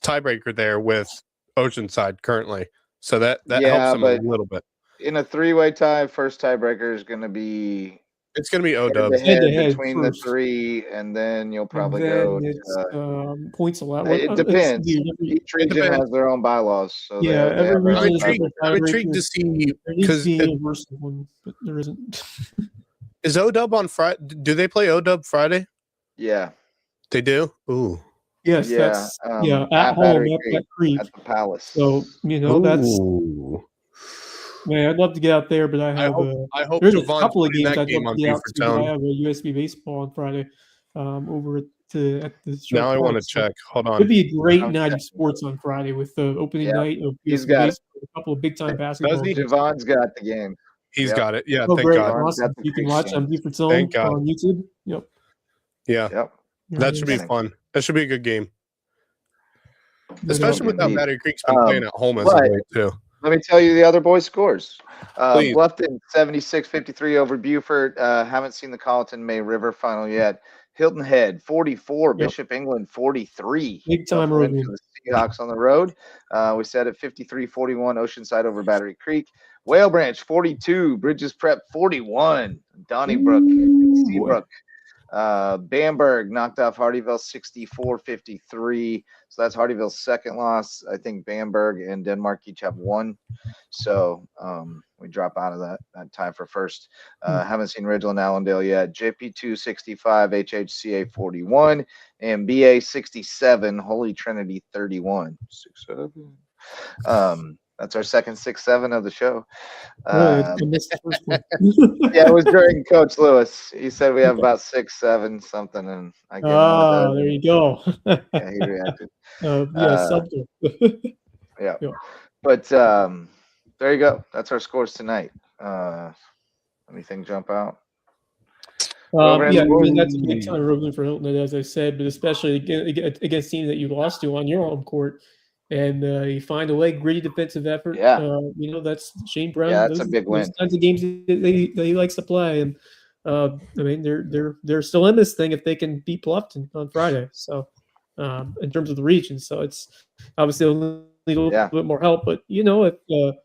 tiebreaker there with Oceanside currently, so that helps them a but little bit. in a three-way tie, first tiebreaker is going to be It's going to be OW. Head-to-head between first. the three, and then you'll And probably then go. it's points allowed. It depends. Each region has their own bylaws, so Yeah, they every have their region own is different. I'm intrigued to see There needs because to be a universal one, but there isn't. is OW on Friday? Do they play OW Friday? Yeah. They do. Ooh. Yes, Yeah, that's at at home Battery at that Creek, creek. at the Palace. So that's Ooh. man. I'd love to get out there, but I have I hope there's a Javon's couple of putting games that I'd game love on to get out to. But I Beavertown. have a USB baseball on Friday, over at the Now I want to Park, so check. Hold it'd on. be a great I'm night of checking. sports on Friday with the opening Yeah, night of he's USB got it. baseball, a couple of big time basketball he? games. Javon's got the game. He's Yep. got it. Yeah, Oh, thank great, God. Javon's awesome! got the You can Creek watch on game. Beaver's Zone Thank God. on YouTube. Yep. Yeah, Yep. that should be Kidding. fun. That should be a good game, But, especially with how Indeed. Battery Creek's been playing at home as of but- late too. Let me tell you the other boys' scores. Please. Bluffton 76-53 over Buford. Haven't seen the Colleton May River final yet. Hilton Head 44, Yep. Bishop England 43. Big time Tough win road win. for the Seahawks on the road. We said at 53-41, Oceanside over Battery Creek. Whale Branch 42, Bridges Prep 41, Donnybrook, Seabrook. Bamberg knocked off Hardyville 64-53. So that's Hardyville's second loss. I think Bamberg and Denmark each have one. So we drop out of that tie for first. Haven't seen Ridgeland Allendale yet. JP2 65, HHCA 41, and BA 67, Holy Trinity 31. 6-7. That's our second 6-7 of the show. Really, I missed the first one. Yeah, it was during Coach Lewis. He said we have about 6-7 something, and I gave him a there you go. yeah, he reacted. Something. Yeah. Yeah. But there you go. That's our scores tonight. Anything jump out? Yeah, I mean, that's a big time road win for Hilton, as I said, but especially against teams that you lost to on your home court. And you find a way, gritty defensive effort. Yeah. That's Shane Brown. Yeah, that's a big win. Those kinds of games that he likes to play. And I mean, they're still in this thing if they can beat Bluffton on Friday. So in terms of the region, so it's obviously they'll need a little bit more help. But if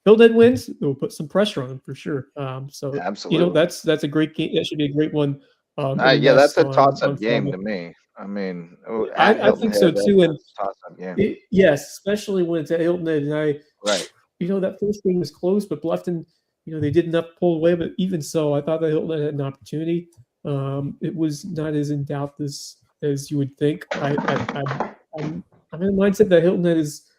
Hilton Head wins, it will put some pressure on them for sure. So absolutely, that's a great game. That should be a great one. Yeah, that's a toss-up game to me. I mean, I think so too. And toss-up game. Yes, especially when it's at Hilton Head. And right. That first game was close, but Bluffton, they did enough to pull away. But even so, I thought that Hilton Head had an opportunity. It was not as in doubt as you would think. I'm in the mindset that Hilton Head is,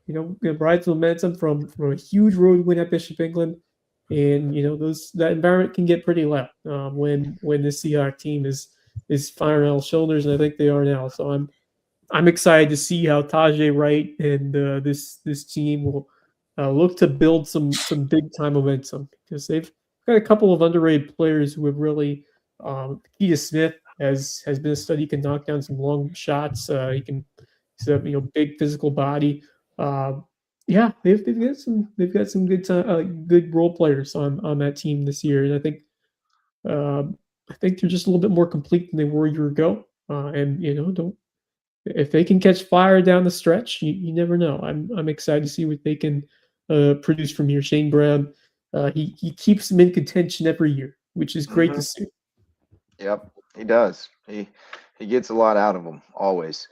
going to ride some momentum from a huge road win at Bishop England. And that environment can get pretty loud when the Seahawk team is firing all cylinders, and I think they are now. So I'm excited to see how Tajay Wright and this team will look to build some big time momentum, because they've got a couple of underrated players who have really. Keita Smith has been a stud. He can knock down some long shots. He's a big physical body. Yeah, they've got some good role players on that team this year, and I think they're just a little bit more complete than they were a year ago. And if they can catch fire down the stretch, you never know. I'm excited to see what they can produce from here. Shane Brown, he keeps them in contention every year, which is great to see. Yep, he does. He gets a lot out of them always.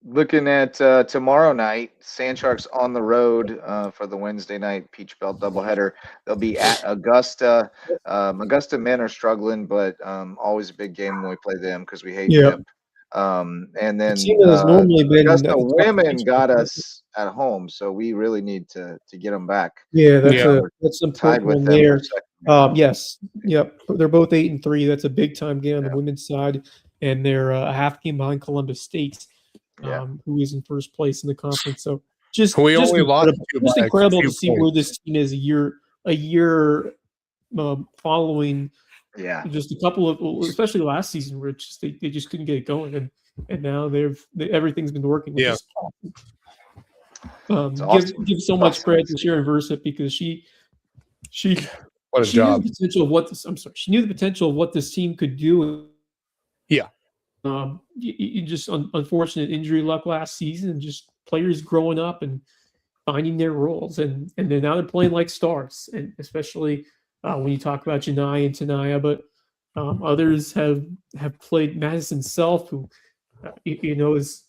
Looking at tomorrow night, Sand Sharks on the road for the Wednesday night Peach Belt doubleheader. They'll be at Augusta. Augusta men are struggling, but always a big game when we play them because we hate Yeah, Dip. And the then team that has normally been Augusta at the top of the women got conference. us at home, so we really need to get them back. Yeah, Yeah. that's an Tied important with one them for there. second right now. Yes, yep, they're both 8-3. That's a big time game on the Yeah. women's side, and they're a half game behind Columbus State, Yeah. who is in first place in the conference. So just We only lost incredible, to just by a incredible few to see where points. this team is a year following Yeah. just a couple of, especially last season, where it's just they just couldn't get it going, and now everything's been working. Which Yeah. is awesome. It's awesome. Give so It's much awesome credit to to see. Sharon Versett because she What a she knew job. the potential of what this. I'm sorry. She knew the potential of what this team could do. Yeah. You just unfortunate injury luck last season, and just players growing up and finding their roles, and then now they're playing like stars, and especially when you talk about Janai and Tanaya, but others have played. Madison Self, who is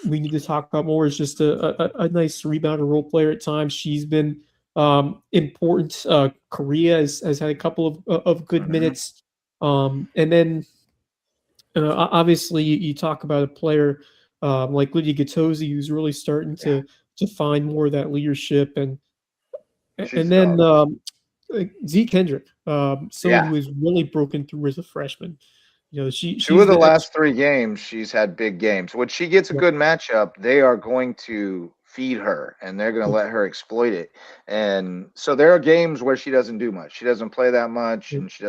we need to talk about more. Is just a nice rebounder role player at times. She's been important. Korea has had a couple of good minutes, and then obviously you talk about a player like Lydia Gattosi, who's really starting to find more of that leadership, and She's a then dog. like Zeke Hendrick, someone Yeah. who has really broken through as a freshman. Two She's of the the last 3 games, she's had big games. When she gets a Yep. good matchup, they are going to feed her and they're going to Yep. let her exploit it. And so there are games where she doesn't do much. She doesn't play that much Yep. and she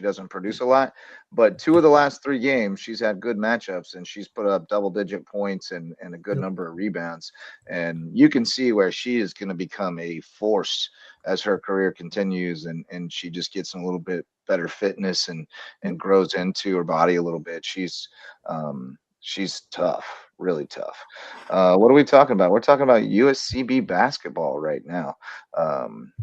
doesn't produce a lot. But 2 of the last 3 games, she's had good matchups and she's put up double-digit points and a good Yep. number of rebounds. And you can see where she is going to become a force as her career continues and she just gets in a little bit better fitness and grows into her body a little bit. She's tough, really tough. What are we talking about? We're talking about USCB basketball right now,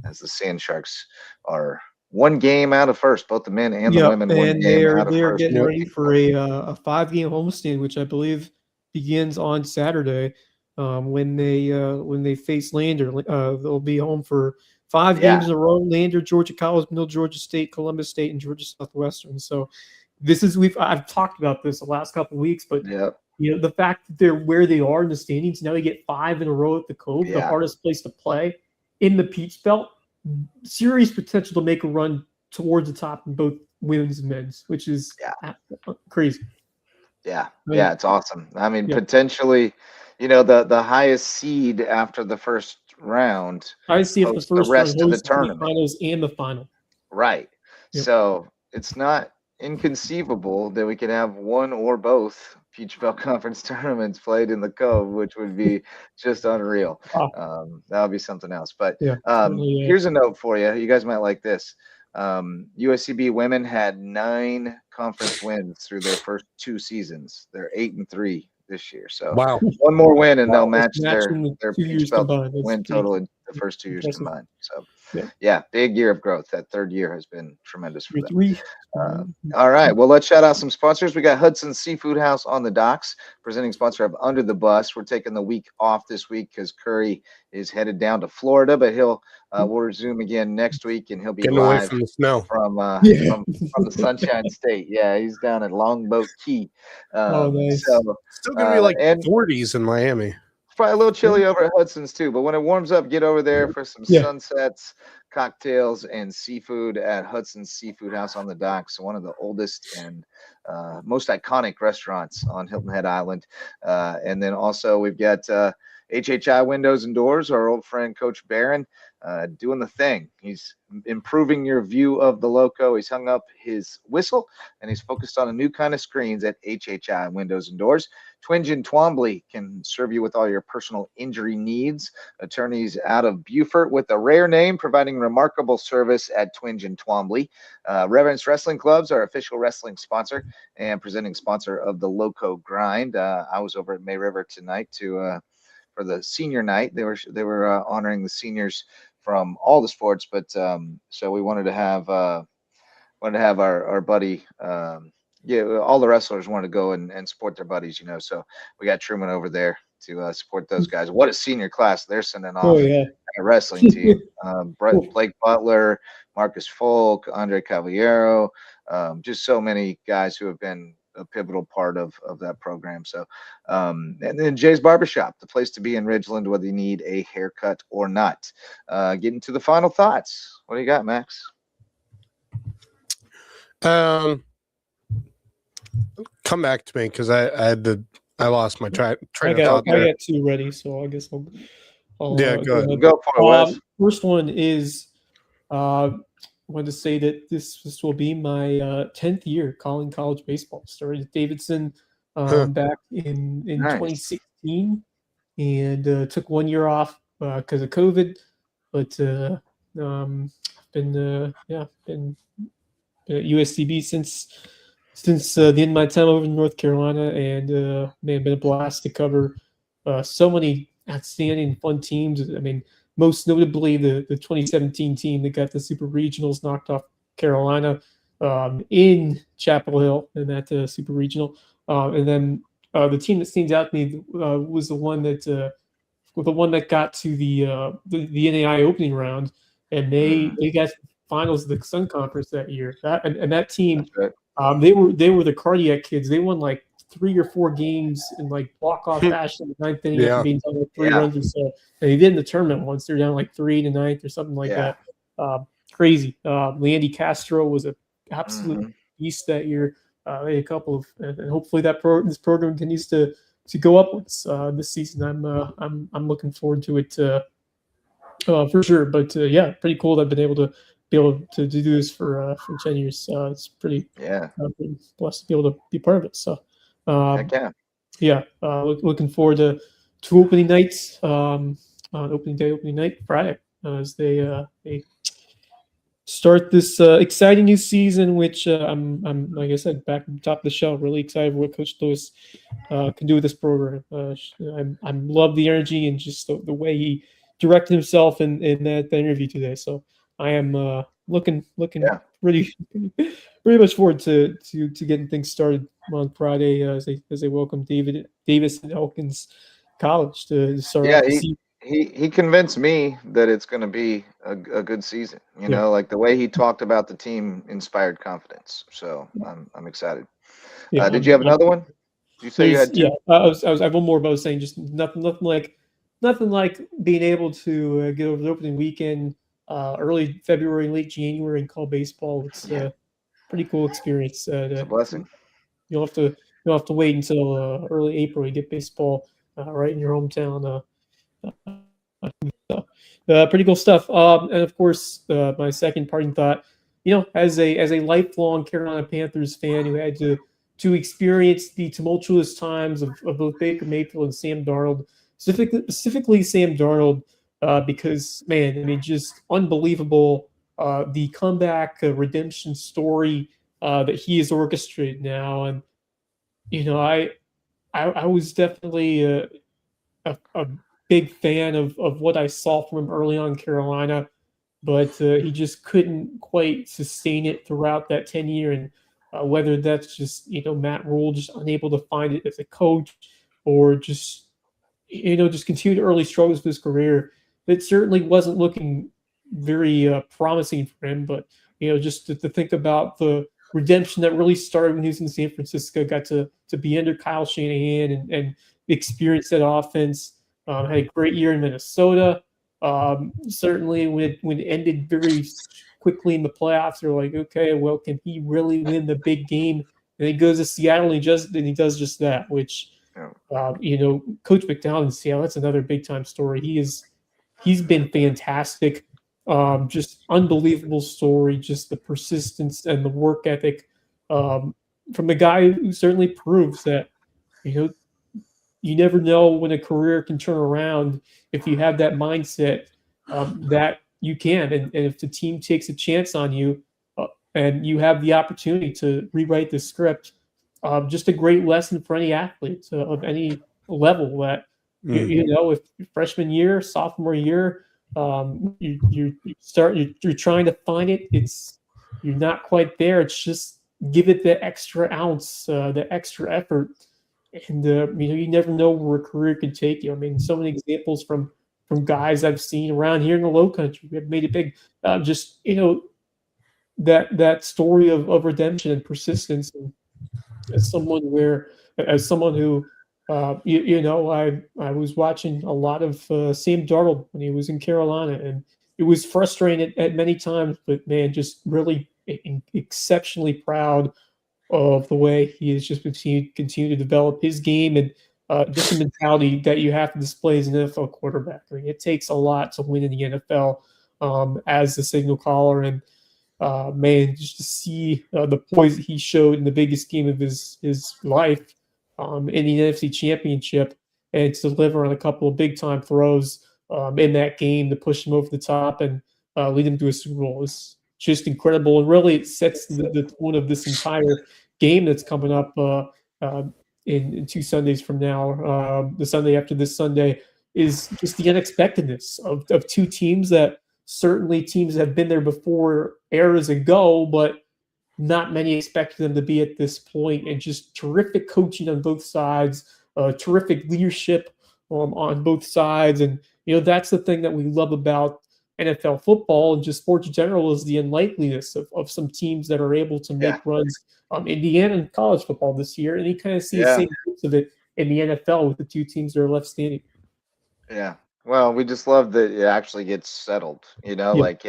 as the Sand Sharks are 1 game out of first. Both the men and the Yep, women, one and game out of they're first. getting Yep. ready for a 5 game homestand, which I believe begins on Saturday. When they face Lander, they'll be home for 5 games Yeah, in a row. Lander, Georgia College, Middle Georgia State, Columbus State, and Georgia Southwestern. So this is I've talked about this the last couple of weeks, but yep, the fact that they're where they are in the standings now, they get 5 in a row at the Cove, the yeah, hardest place to play in the Peach Belt. Serious potential to make a run towards the top in both women's and men's, which is yeah, crazy. yeah, I yeah. mean, It's awesome. I mean, yeah, potentially, the highest seed after the first round I see if the hosts the first round rest of the hosts the tournament. finals and the final. Right. Yep. So it's not inconceivable that we could have one or both Peach Belt Conference tournaments played in the Cove, which would be just unreal. Ah, That would be something else. But yeah, certainly. here's a note for you. You guys might like this. USCB women had 9 conference wins through their first 2 seasons. They're 8-3 this year. So Wow. one more win and they'll Wow. match Matching the their 2 Peach years Belt combined. That's win pretty total in the first 2 years impressive. combined. So Yeah. yeah, big year of growth. That third year has been tremendous for Year them. 3. All right. Well, let's shout out some sponsors. We got Hudson Seafood House on the docks, presenting sponsor of Under the Bus. We're taking the week off this week because Curry is headed down to Florida, but we'll resume again next week, and he'll be Getting away live from the snow. from Yeah. from the Sunshine State. Yeah, he's down at Longboat Key. Oh, nice. So Still gonna be like and 40s in Miami. probably a little chilly over at Hudson's too, but when it warms up, get over there for some Yeah. sunsets, cocktails, and seafood at Hudson's Seafood House on the docks, one of the oldest and most iconic restaurants on Hilton Head Island. And then also we've got HHI Windows and Doors, our old friend Coach Barron, doing the thing. He's improving your view of the Loco. He's hung up his whistle and he's focused on a new kind of screens at HHI Windows and Doors. Twinge and Twombly can serve you with all your personal injury needs. Attorneys out of Beaufort with a rare name, providing remarkable service at Twinge and Twombly. Reverence Wrestling Clubs, our official wrestling sponsor and presenting sponsor of the Loco Grind. I was over at May River tonight for the senior night. They were honoring the seniors from all the sports, but so we wanted to have our buddy yeah, all the wrestlers want to go and support their buddies, so we got Truman over there to support those guys. What a senior class they're sending Oh off. yeah. A wrestling team. Blake Butler, Marcus Folk, Andre Caballero, just so many guys who have been a pivotal part of that program. So, and then Jay's Barbershop, the place to be in Ridgeland, whether you need a haircut or not. Getting to the final thoughts. What do you got, Max? Come back to me because I lost my train of thought I there. got two ready, so I guess I'll Yeah, go ahead. Go for it, Wes. First one is I wanted to say that this will be my 10th year calling college baseball. Started at Davidson back in Nice. 2016, and took 1 year off because of COVID. But been at USCB since the end of my time over in North Carolina, and man, been a blast to cover so many outstanding, fun teams. I mean, most notably the 2017 team that got the Super Regionals, knocked off Carolina in Chapel Hill in that Super Regional, and then the team that stands out to me was the one that got to the NAI opening round, and they got to the finals of the Sun Conference that year. That team, That's right. they were the cardiac kids. They won like 3 or 4 games in like walk-off fashion in the ninth inning after being down like 3 runs or so. And they did in the tournament once. They're down like 3 to ninth or something like that. Crazy. Leandy Castro was an absolute beast that year. They had a couple of, and hopefully this program continues to go upwards this season. I'm looking forward to it for sure. But yeah, pretty cool that I've been able to do this for 10 years. It's pretty blessed to be able to be part of it. So looking forward to opening nights, opening night Friday as they start this exciting new season, which I'm like I said, back on top of the shelf, really excited for what Coach Lewis can do with this program. I love the energy and just the way he directed himself in that interview today. So I am looking pretty much forward to getting things started on Friday as they welcome Davis and Elkins College to start off the season. He convinced me that it's going to be a good season. Like the way he talked about the team inspired confidence. So I'm excited. Did you have another one? Did you say you had two? Yeah, I have one more, but I was saying just nothing like being able to get over the opening weekend, early February, late January, and call baseball. It's a pretty cool experience. It's a blessing. You'll have to wait until early April to get baseball right in your hometown. Pretty cool stuff. And of course, my second parting thought, as a lifelong Carolina Panthers fan who had to experience the tumultuous times of both Baker Mayfield and Sam Darnold, specifically Sam Darnold, because man, I mean, just unbelievable the comeback redemption story that he has orchestrated now, and I was definitely a big fan of what I saw from him early on in Carolina, but he just couldn't quite sustain it throughout that 10-year. And whether that's just, Matt Rule just unable to find it as a coach, or just continued early struggles with his career, it certainly wasn't looking very promising for him. But, just to think about the redemption that really started when he was in San Francisco, got to be under Kyle Shanahan and experience that offense. Had a great year in Minnesota. Certainly, when it ended very quickly in the playoffs, they're like, okay, well, can he really win the big game? And he goes to Seattle and he does just that. Which, Coach McDowell in Seattle, that's another big time story. He's been fantastic. Just unbelievable story. Just the persistence and the work ethic from the guy who certainly proves that you never know when a career can turn around if you have that mindset that you can. And if the team takes a chance on you and you have the opportunity to rewrite the script, just a great lesson for any athlete of any level that, if freshman year, sophomore year, you're trying to find it. You're not quite there. It's just give it the extra ounce, the extra effort. And you never know where a career could take you. I mean, so many examples from guys I've seen around here in the Low Country have made it big. Just that story of redemption and persistence. And as someone who I was watching a lot of Sam Darnold when he was in Carolina, and it was frustrating at many times, but man, just really exceptionally proud of the way he has just continue to develop his game, and just the mentality that you have to display as an NFL quarterback. I mean, it takes a lot to win in the NFL as the signal caller, and man, just to see the poise that he showed in the biggest game of his life in the NFC Championship, and to deliver on a couple of big time throws in that game to push him over the top and lead him to a Super Bowl is just incredible. And really, it sets the tone of this entire game that's coming up in 2 Sundays from now. The Sunday after this Sunday is just the unexpectedness of 2 teams that certainly teams have been there before eras ago, but not many expected them to be at this point. And just terrific coaching on both sides, terrific leadership on both sides. And, that's the thing that we love about NFL football and just sports in general is the unlikeliness of some teams that are able to make runs. Indiana in college football this year, and you kind of see the same parts of it in the NFL with the 2 teams that are left standing. Yeah. Well, we just love that it actually gets settled, like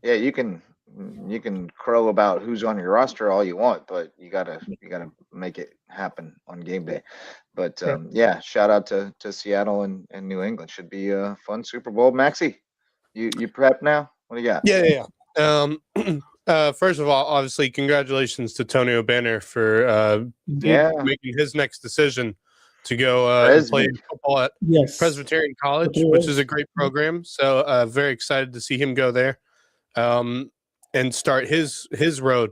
you can crow about who's on your roster all you want, but you gotta make it happen on game day. But shout out to Seattle and New England. Should be a fun Super Bowl. Maxie, you prep now? What do you got? Yeah. First of all, obviously, congratulations to Tony O'Banner for making his next decision to go and play football at Presbyterian College, which is a great program. So very excited to see him go there and start his road.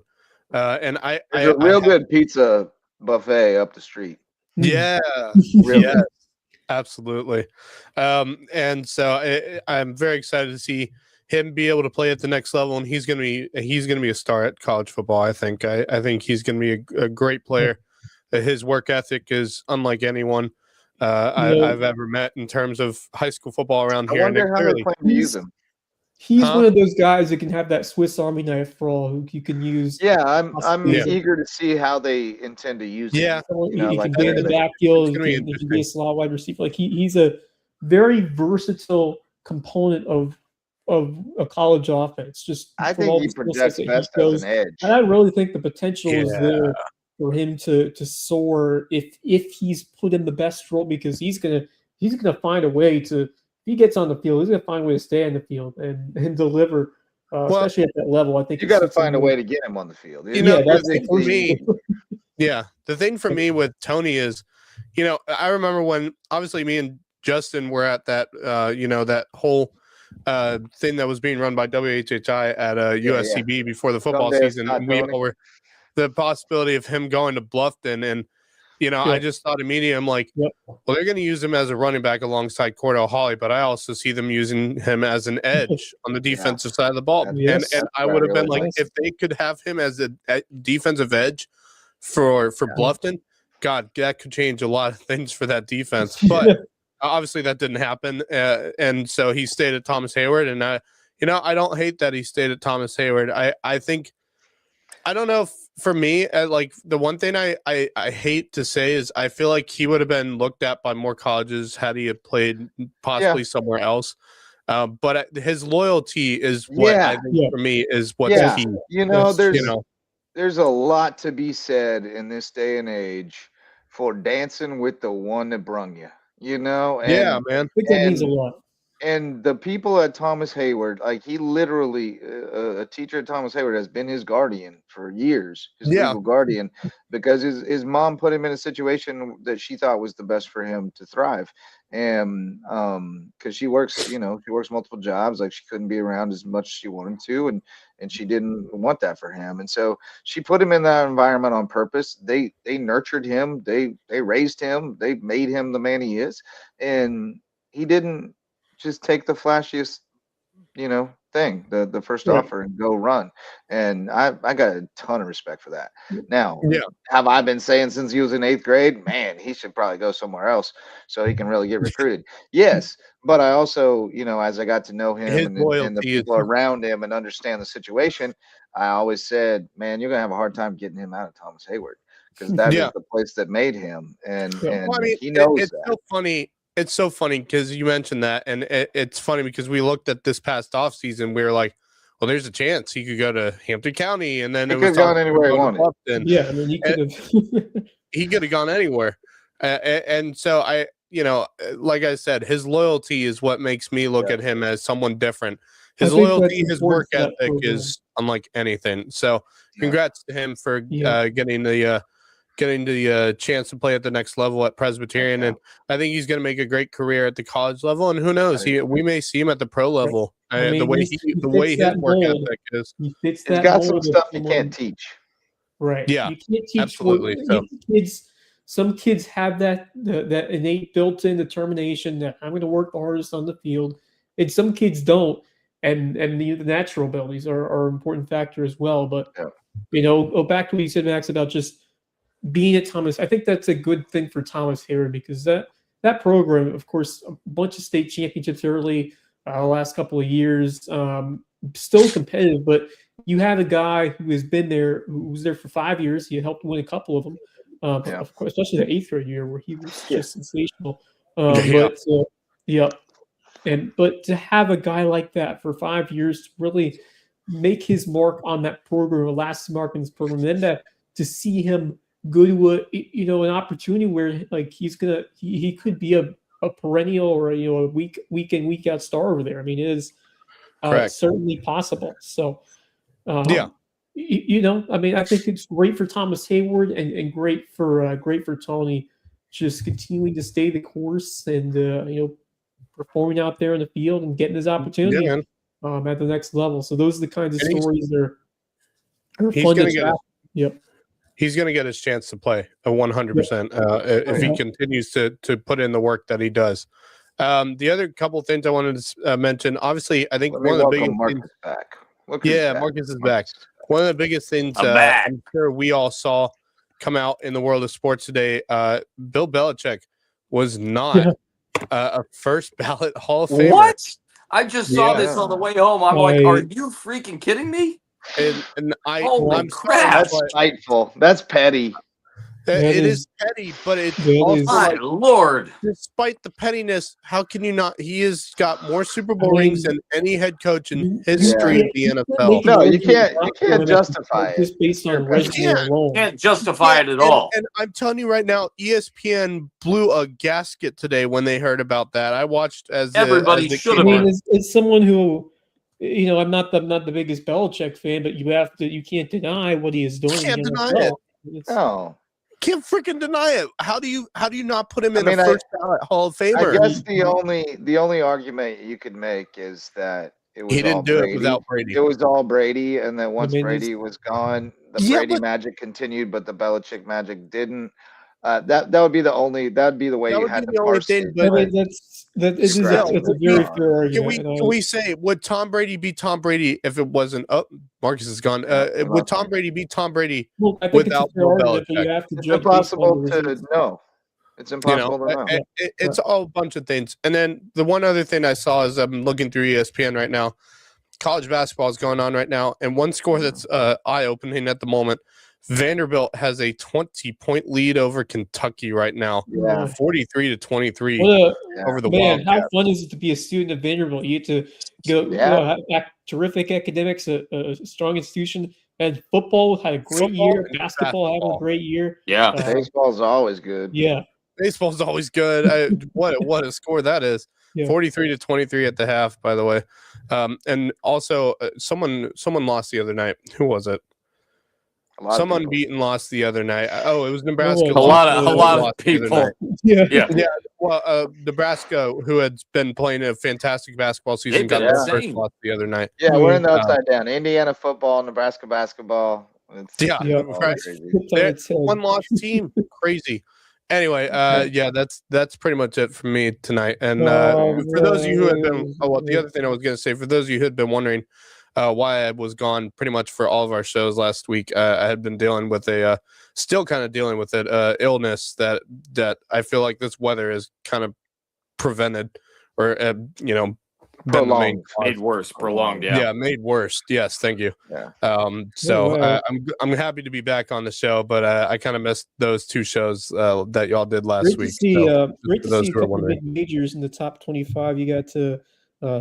And there's a real good pizza buffet up the street. Yeah, yeah, absolutely. And so I'm very excited to see him be able to play at the next level, and he's gonna be a star at college football. I think he's gonna be a great player. His work ethic is unlike anyone I've ever met in terms of high school football around here. I wonder how they're planning to use him. He's one of those guys that can have that Swiss Army knife for all who you can use. Yeah, I'm eager to see how they intend to use him. Yeah, he can be in the backfield. He can be a slot wide receiver. Like he's a very versatile component of a college offense. Just I think he projects best as an edge, and I really think the potential is there for him to soar if he's put in the best role, because he's gonna find a way to. If he gets on the field, he's going to find a way to stay on the field and deliver, especially at that level. I think you got to find a way to get him on the field. That's for me. Yeah, the thing for me with Tony is, I remember when obviously me and Justin were at that, that whole thing that was being run by WHHI at USCB before the football season. And we all were the possibility of him going to Bluffton and. I just thought immediately, I'm like, well, they're going to use him as a running back alongside Cordell Hawley, but I also see them using him as an edge on the defensive side of the ball. And I would have been like, if they could have him as a defensive edge for Bluffton, God, that could change a lot of things for that defense. But obviously that didn't happen. And so he stayed at Thomas Hayward. And I don't hate that he stayed at Thomas Hayward. I think, I don't know if for me, like the one thing I hate to say is I feel like he would have been looked at by more colleges had he had played possibly somewhere else. But his loyalty is what I think for me is what's key. There's a lot to be said in this day and age for dancing with the one that brung you. And, man. I think that means a lot. And the people at Thomas Hayward, like he literally, a teacher at Thomas Hayward has been his guardian for years, his legal guardian, because his mom put him in a situation that she thought was the best for him to thrive. And because she works multiple jobs, like she couldn't be around as much as she wanted to, and she didn't want that for him. And so she put him in that environment on purpose. They nurtured him, they raised him, they made him the man he is, and he didn't just take the flashiest, thing, the first Right. offer, and go run. And I got a ton of respect for that. Now, Yeah. have I been saying since he was in 8th grade, man, he should probably go somewhere else so he can really get recruited? Yes, but I also, as I got to know him His and the loyalty is people around him and understand the situation, I always said, man, you're gonna have a hard time getting him out of Thomas Hayward, because that is yeah. the place that made him, and Yeah. Well, I mean, he knows it's that. so funny. It's so funny because you mentioned that, and it's funny because we looked at this past offseason. We were like, well, there's a chance he could go to Hampton County, and then He it could was have gone talking anywhere he about wanted. Bluffton. Yeah, I mean, he could have. He could have gone anywhere. And so like I said, his loyalty is what makes me look Yeah. at him as someone different. I His think loyalty, that's his work important for that ethic program. is unlike anything. So Yeah. congrats to him for Yeah. getting the chance to play at the next level at Presbyterian. Yeah. And I think he's going to make a great career at the college level. And who knows, we may see him at the pro level. I mean, the way he the fits way his that work mold. ethic is. He fits He's that got some mold of stuff you someone- can't teach. Right. Yeah, You can't teach absolutely. So. Some kids have that innate built-in determination that I'm going to work the hardest on the field, and some kids don't. And the natural abilities are an important factor as well. But Yeah. go back to what you said, Max, about just being at Thomas. I think that's a good thing for Thomas Hayward, because that program, of course, a bunch of state championships early, the last couple of years, still competitive, but you have a guy who has been there, who was there for 5 years. He helped win a couple of them, of course, especially the 8th grade year where he was just sensational. But to have a guy like that for 5 years to really make his mark on that program, or last mark in this program, and then to see him go to an opportunity where like he could be a perennial or a week in week out star over there. I mean, it is certainly possible. So I mean, I think it's great for Thomas Hayward and great for Tony, just continuing to stay the course and performing out there in the field and getting his opportunity at the next level. So those are the kinds of stories that are fun to track. Yep. He's going to get his chance to play 100% if he continues to put in the work that he does. The other couple of things I wanted to mention, obviously, I think one of the biggest Marcus back. Marcus is back. One of the biggest things I'm sure we all saw come out in the world of sports today, Bill Belichick was not a first ballot Hall of Famer. What? I just saw this on the way home. I'm like, are you freaking kidding me? And Holy crap! That's spiteful. That's petty. It is petty, but it's also my Lord. Despite the pettiness, how can you not? He has got more Super Bowl rings than any head coach in history of the NFL. No, you can't justify it. Just based on resume alone. Can't justify it at all. And I'm telling you right now, ESPN blew a gasket today when they heard about that. I watched as everybody should have. I mean, it's someone who. I'm not the biggest Belichick fan, but you can't deny what he is doing. You can't deny it. No, can't freaking deny it. How do you not put him in a first ballot Hall of Famer? I guess the only argument you could make is that he didn't do it without Brady. It was all Brady, and then once Brady was gone, the Brady magic continued, but the Belichick magic didn't. That would be the only. That'd be the way you had to parse it. But it's a very fair argument. Can we say, would Tom Brady be Tom Brady if it wasn't? Oh, Marcus is gone. Would Tom Brady be Tom Brady without Bill Belichick? It's impossible to know. It's impossible to know. It's all a bunch of things. And then the one other thing I saw is I'm looking through ESPN right now. College basketball is going on right now, and one score that's eye-opening at the moment. Vanderbilt has a 20-point lead over Kentucky right now. 43-23 over the Wildcats. How fun is it to be a student of Vanderbilt? You get to have terrific academics, a strong institution, and football had a great year. Basketball having a great year. Yeah, baseball's always good. Yeah, baseball's always good. What a score that is. 43-23 at the half, by the way. And also, someone lost the other night. Who was it? Some unbeaten lost the other night. Oh, it was Nebraska. A lot of people. Yeah. Well, Nebraska, who had been playing a fantastic basketball season, got their first loss the other night. Yeah, we're in the upside down. Indiana football, Nebraska basketball. Right. One lost team, crazy. Anyway, yeah, that's pretty much it for me tonight. And for those of you who have been, the other thing I was going to say, for those of you who had been wondering why I was gone pretty much for all of our shows last week, I had been dealing with still kind of dealing with it, illness that I feel like this weather has kind of prevented, or been the main made worse, prolonged. yeah, made worse. Yes, thank you. Yeah. So I'm happy to be back on the show, but I kind of missed those two shows that y'all did last week. Great to see a couple of big majors in the top 25. You got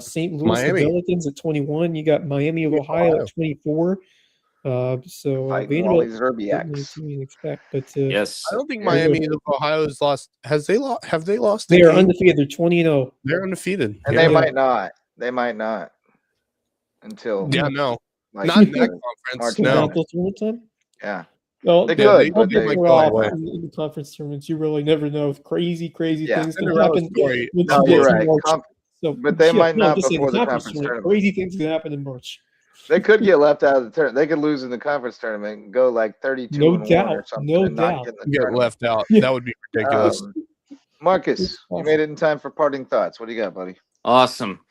St. Louis the Pelicans at 21. You got Miami of Ohio at 24. So Vanderbilt you expect, but yes, I don't think Miami of Ohio has lost. Have they lost? They are undefeated. They're 20-0. They're undefeated, and they might not. They might not until not in that conference. No. Yeah. Well, they could. But in the conference tournaments, you really never know. Crazy things can happen. No, you're right. But they might not before the conference tournament. Crazy things can happen in March. They could get left out of the tournament. They could lose in the conference tournament and go like 32-1 or something. No doubt. Get left out. That would be ridiculous. Marcus, you made it in time for parting thoughts. What do you got, buddy? Awesome.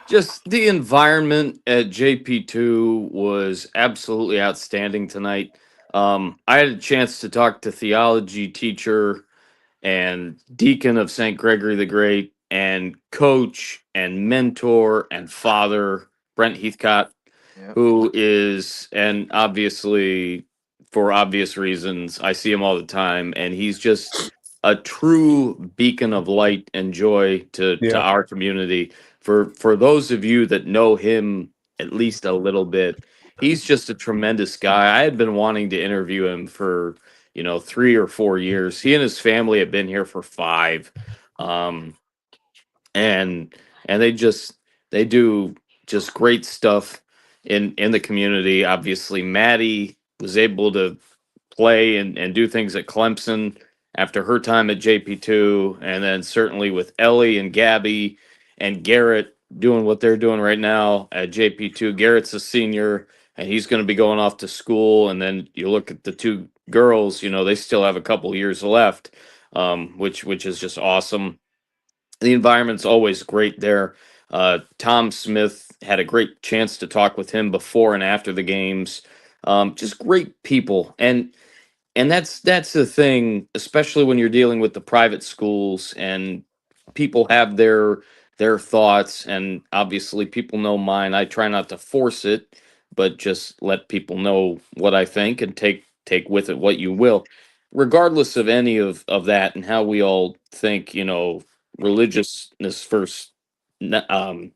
Just the environment at JP2 was absolutely outstanding tonight. I had a chance to talk to theology teacher and deacon of St. Gregory the Great and coach and mentor and father, Brent Heathcott, who is, and obviously for obvious reasons, I see him all the time, and he's just a true beacon of light and joy to our community. For those of you that know him at least a little bit, he's just a tremendous guy. I had been wanting to interview him for 3 or 4 years. He and his family have been here for 5, and they do just great stuff in the community. Obviously, Maddie was able to play and do things at Clemson after her time at JP2, and then certainly with Ellie and Gabby and Garrett doing what they're doing right now at JP2. Garrett's a senior, and he's going to be going off to school. And then you look at the 2 girls, they still have a couple years left, which is just awesome. The environment's always great there. Tom Smith had a great chance to talk with him before and after the games. Just great people. And that's the thing, especially when you're dealing with the private schools and people have their thoughts, and obviously people know mine. I try not to force it, but just let people know what I think and take with it what you will, regardless of any of that and how we all think, religiousness first, I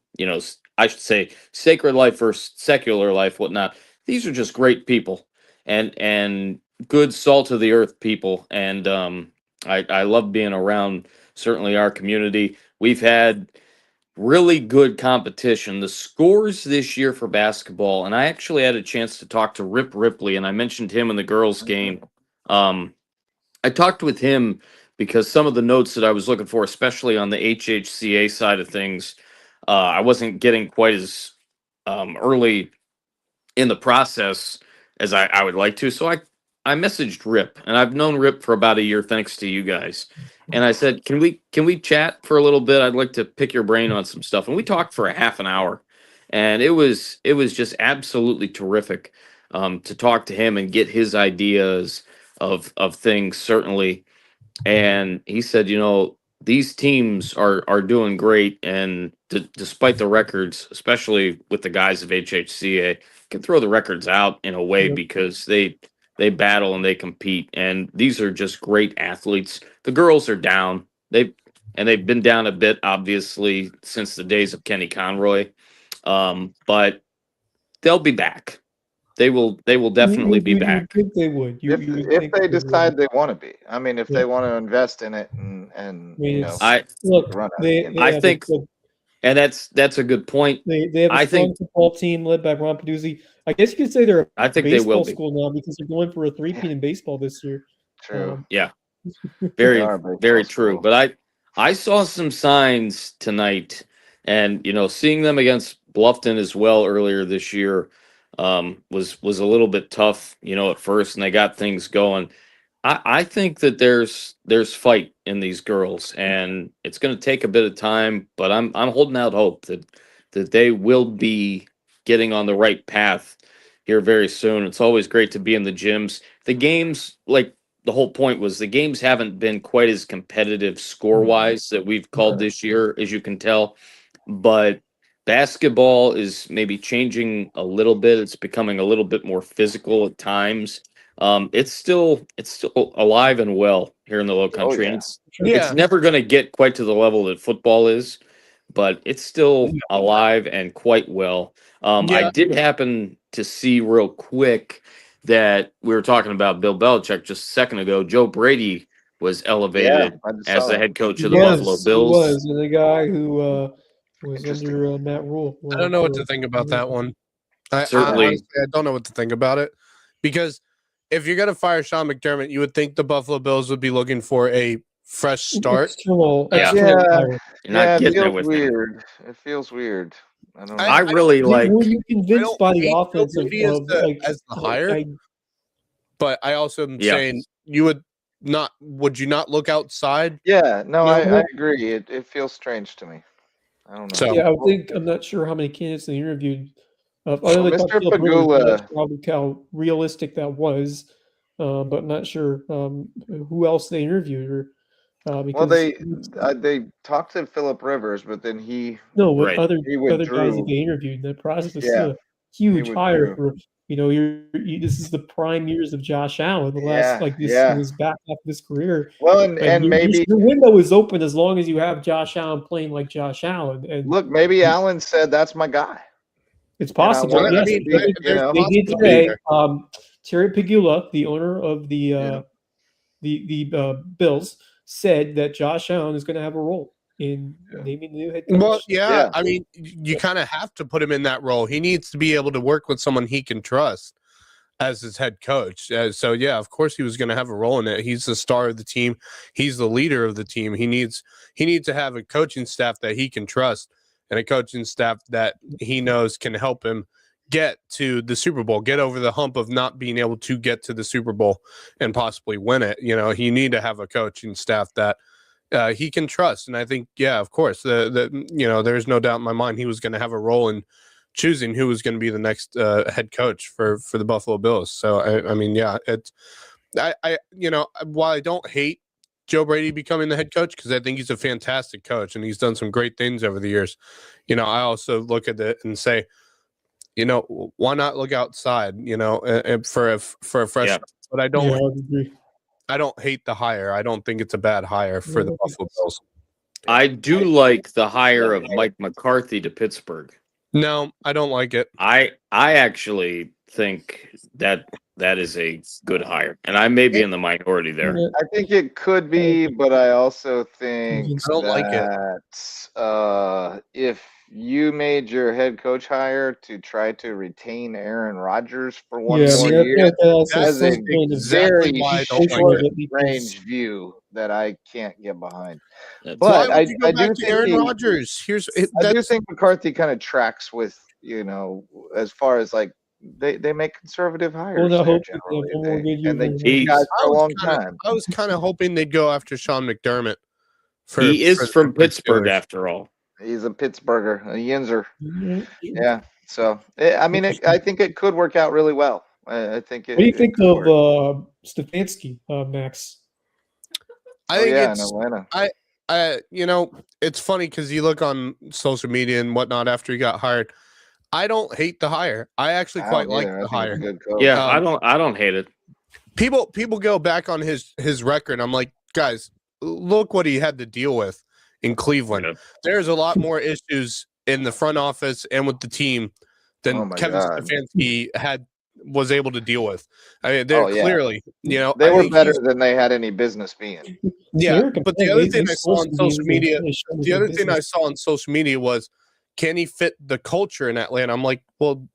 should say sacred life first, secular life, whatnot. These are just great people and good salt of the earth people. And I love being around certainly our community. We've had really good competition. The scores this year for basketball, and I actually had a chance to talk to Rip Ripley, and I mentioned him in the girls' game. I talked with him because some of the notes that I was looking for, especially on the HHCA side of things, I wasn't getting quite as early in the process as I would like to. So I messaged Rip, and I've known Rip for about a year thanks to you guys. And I said, can we chat for a little bit? I'd like to pick your brain on some stuff. And we talked for a half an hour, and it was just absolutely terrific to talk to him and get his ideas of things, certainly. And he said, these teams are doing great, and despite the records, especially with the guys of HHCA, can throw the records out in a way because they battle and they compete, and these are just great athletes. The girls are down. They've been down a bit, obviously, since the days of Kenny Conroy, but they'll be back. They will definitely be back. You think they would? If they decide they want to be. I mean, if they want to invest in it and I think, and that's a good point. They have a strong football team led by Ron Peduzzi. I guess you could say they're a baseball school now because they're going for a 3-peat in baseball this year. True. Yeah. Very true. But I saw some signs tonight, and seeing them against Bluffton as well earlier this year was a little bit tough, at first, and they got things going. I think that there's fight in these girls, and it's going to take a bit of time, but I'm holding out hope that they will be getting on the right path here very soon. It's always great to be in the gyms. The games, like the whole point was, the games haven't been quite as competitive score wise that we've called this year, as you can tell, but basketball is maybe changing a little bit. It's becoming a little bit more physical at times. It's still alive and well here in the Low Oh Country, and yeah. it's never going to get quite to the level that football is, but it's still alive and quite well. I Yeah. did happen to see real quick that we were talking about Bill Belichick just a second ago. Joe Brady was Yeah, elevated I just as saw the that. head coach He of the Buffalo was, Bills. and the guy who was Interesting. under Matt Rule. I don't know what to think about that one. I Certainly. honestly, I don't know what to think about it, because if you're going to fire Sean McDermott, you would think the Buffalo Bills would be looking for a fresh start. External Yeah. hire. You're Yeah, not it getting it feels with him. weird. It feels weird. I don't know. I really like. Were you convinced by the hate Joe offense of, Brady as the like hire, I, but I also am Yeah. saying would you not look outside? Yeah, no, Yeah, I agree. It feels strange to me. I don't know. So yeah, I think I'm not sure how many candidates they interviewed. I know they talked Mr. to Philip Rivers, but I'm not Pagula, sure how realistic that was. But I'm not sure who else they interviewed, or well, because they talked to Philip Rivers, but then he no, what Right. other he guys that withdrew. they interviewed in that process. This is Yeah, a huge hire withdrew. for this is the prime years of Josh Allen. The last Yeah, this yeah. his back half of his career. Well, and maybe Your window is open as long as you have Josh Allen playing like Josh Allen, and look, maybe Allen said that's my guy, it's and I possible. want him Yes, to be. You there's know, they did possibility say there. Terry Pagula, the owner of Yeah. the Bills, said that Josh Allen is going to have a role in naming the new head coach. Well, Yeah. I mean, you kind of have to put him in that role. He needs to be able to work with someone he can trust as his head coach. So yeah, of course he was going to have a role in it. He's the star of the team. He's the leader of the team. He needs to have a coaching staff that he can trust, and a coaching staff that he knows can help him get to the Super Bowl, get over the hump of not being able to get to the Super Bowl and possibly win it. You need to have a coaching staff that he can trust. And I think, yeah, of course, there's no doubt in my mind he was going to have a role in choosing who was going to be the next head coach for the Buffalo Bills. So I mean, yeah, it's while I don't hate Joe Brady becoming the head coach, because I think he's a fantastic coach and he's done some great things over the years, I also look at it and say, why not look outside, for a fresh Yeah. start? But I Yeah, don't I would agree. I don't hate the hire. I don't think it's a bad hire for the Buffalo Bills. I do like the hire of Mike McCarthy to Pittsburgh. No, I don't like it. I actually think that is a good hire, and I may be in the minority there. Yeah, I think it could be, but I also think I don't like it. that if you made your head coach hire to try to retain Aaron Rodgers for one yeah, more I feel year, like that's that's some kind of exactly very why I don't like short it. range view that I can't get behind. That's- But Why would you go I back do to think Aaron he- Rodgers? I do think McCarthy kind of tracks with, as far as like they make conservative hires. Well, I there hope they have generally. one more good year And they than keep He- guys for a long I time. was kind of hoping they'd go after Sean McDermott. he is for from the Pittsburgh, Steelers. after all. He's a Pittsburgher, a Yinzer. Yeah. Yeah. So I mean, I think it could work out really well. I think it. What do you it think could of work. Stefanski, Max? I Oh, think yeah, in it's Atlanta. it's funny because you look on social media and whatnot after he got hired. I don't hate the hire. I actually I quite don't like either. the I think it's hire. a good coach. Yeah, Um, I don't hate it. People go back on his record. I'm like, guys, look what he had to deal with in Cleveland. Yeah. There's a lot more issues in the front office and with the team than Oh my Kevin God. Stefanski was able to deal with. I mean, they're Oh, yeah. clearly, They I were think better he's- than they had any business being. Yeah, They're but the complaining. other thing He's I saw supposed on to be social media, really showing the good other thing I business. saw on social media was, can he fit the culture in Atlanta? I'm like, well,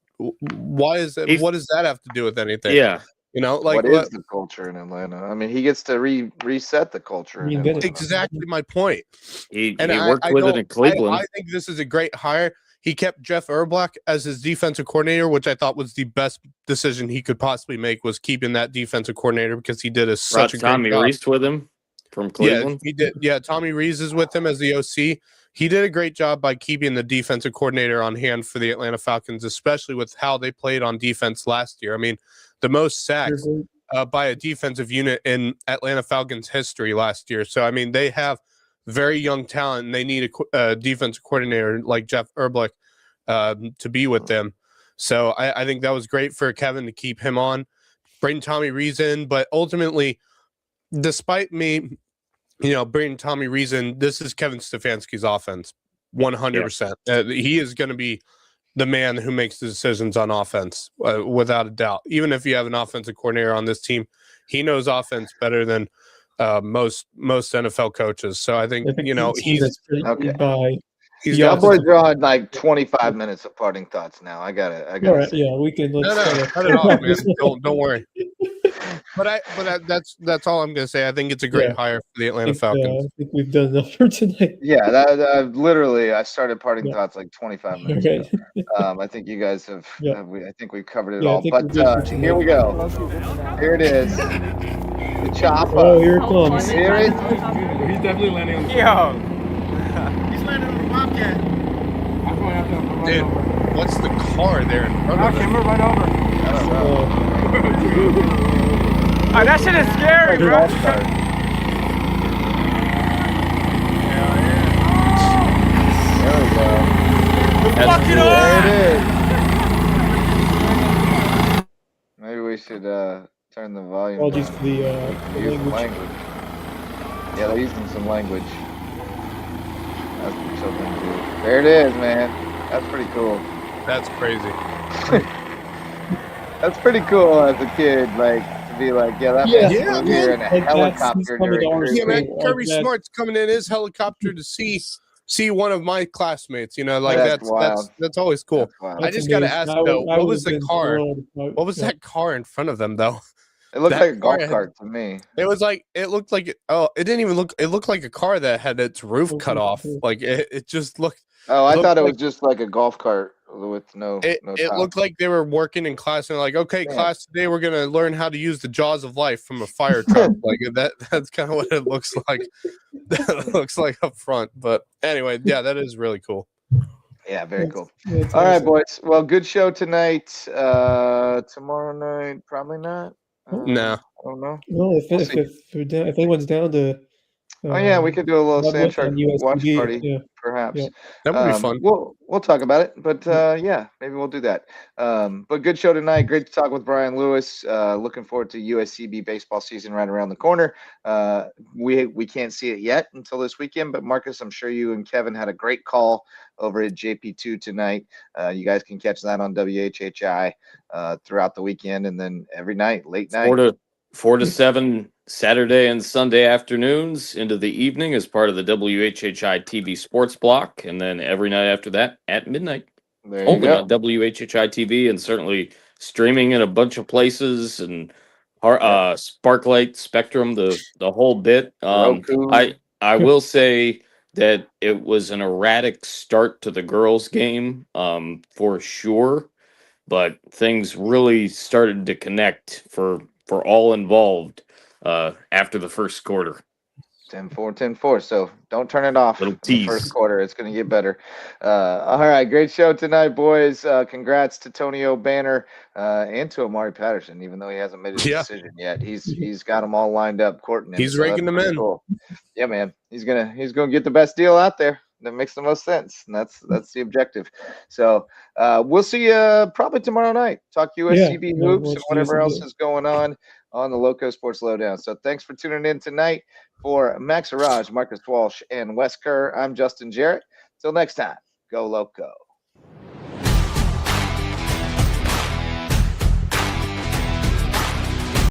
why is that? He's- What does that have to do with anything? Yeah, Like What is the culture in Atlanta? I mean, he gets to reset the culture in Reinvent it. Atlanta. exactly my point. he And worked with it in Cleveland. I think this is a great hire. he kept Jeff Erblack as his defensive coordinator, which I thought was the best decision he could possibly make, was keeping that defensive coordinator because he did such a great Tommy job. Reese with him from Cleveland. Yeah, he did. Yeah, Tommy Reese is with him as the OC. He did a great job by keeping the defensive coordinator on hand for the Atlanta Falcons, especially with how they played on defense last year. I mean, the most sacks by a defensive unit in Atlanta Falcons history last year. So, I mean, they have very young talent, and they need a defensive coordinator like Jeff Erblack to be with them. So I think that was great for Kevin to keep him on, bring Tommy Reese in. But ultimately, despite me, bringing Tommy Reese in, this is Kevin Stefanski's offense, 100%. He is going to be the man who makes the decisions on offense, without a doubt. Even if you have an offensive coordinator on this team, he knows offense better than most NFL coaches. So I think he's okay. He's Cowboys drawing like 25 minutes of parting thoughts now. I gotta. All right, yeah, we can. No, cut it off, man. Don't worry. But that's all I'm gonna say. I think it's a great hire for the Atlanta Falcons. I think we've done enough for tonight. Yeah, I started parting thoughts like 25 minutes ago. I think you guys have. I think we've covered it all. But here we go. Here it is. The chopper. Oh, here it comes. Here it. He's definitely landing on the He's landing on the Bobcat. Dude, what's the car there in front of us? We're right over. I don't know. Oh, that shit is scary, bro. There we go. Fuck it There it is. Maybe we should turn the volume Apologies down. for the language. Yeah, they're using some language. That's what children do. There it is, man. That's pretty cool. That's crazy. That's pretty cool as a kid, like to be like, that man's here in a helicopter during. Yeah, man. Kirby Smart's coming in his helicopter to see one of my classmates. That's always cool. I just got to ask though, what was the car? What was that car in front of them though? It looked like a golf cart to me. It looked like it didn't even look. It looked like a car that had its roof cut off. Like it just looked. Oh, I thought it was just like a golf cart with no. It looked like they were working in class and they're like, okay, class, today we're gonna learn how to use the jaws of life from a fire truck. Like that's kind of what it looks like. That looks like up front. But anyway, yeah, that is really cool. Yeah, very cool. All right, boys. Well, good show tonight. Tomorrow night, probably not. No. I don't know. Well, if anyone's down to. We could do a little Sand Shark watch USCB, party, perhaps. Yeah. That would be fun. We'll talk about it, but maybe we'll do that. But good show tonight. Great to talk with Brian Lewis. Looking forward to USCB baseball season right around the corner. We can't see it yet until this weekend, but Marcus, I'm sure you and Kevin had a great call over at JP2 tonight. You guys can catch that on WHHI throughout the weekend, and then every night, late night. 4 to 7 Saturday and Sunday afternoons into the evening as part of the WHHI TV sports block, and then every night after that at midnight. Only on WHHI TV, and certainly streaming in a bunch of places, and Sparklight, Spectrum, the whole bit. I will say that it was an erratic start to the girls' game, for sure, but things really started to connect for all involved after the first quarter. 10-4. So don't turn it off in the first quarter. It's going to get better. All right. Great show tonight, boys. Congrats to Tony O'Banner and to Amari Patterson, even though he hasn't made a decision yet. He's got them all lined up, courting him. He's raking them in. Cool. Yeah, man. He's gonna get the best deal out there. That makes the most sense, and that's the objective. So we'll see you probably tomorrow night. Talk USCB hoops and whatever else is going on the LowcoSports Lowdown. So thanks for tuning in tonight. For Max Araj, Marcus Walsh, and Wes Kerr, I'm Justin Jarrett. Till next time, go Lowco.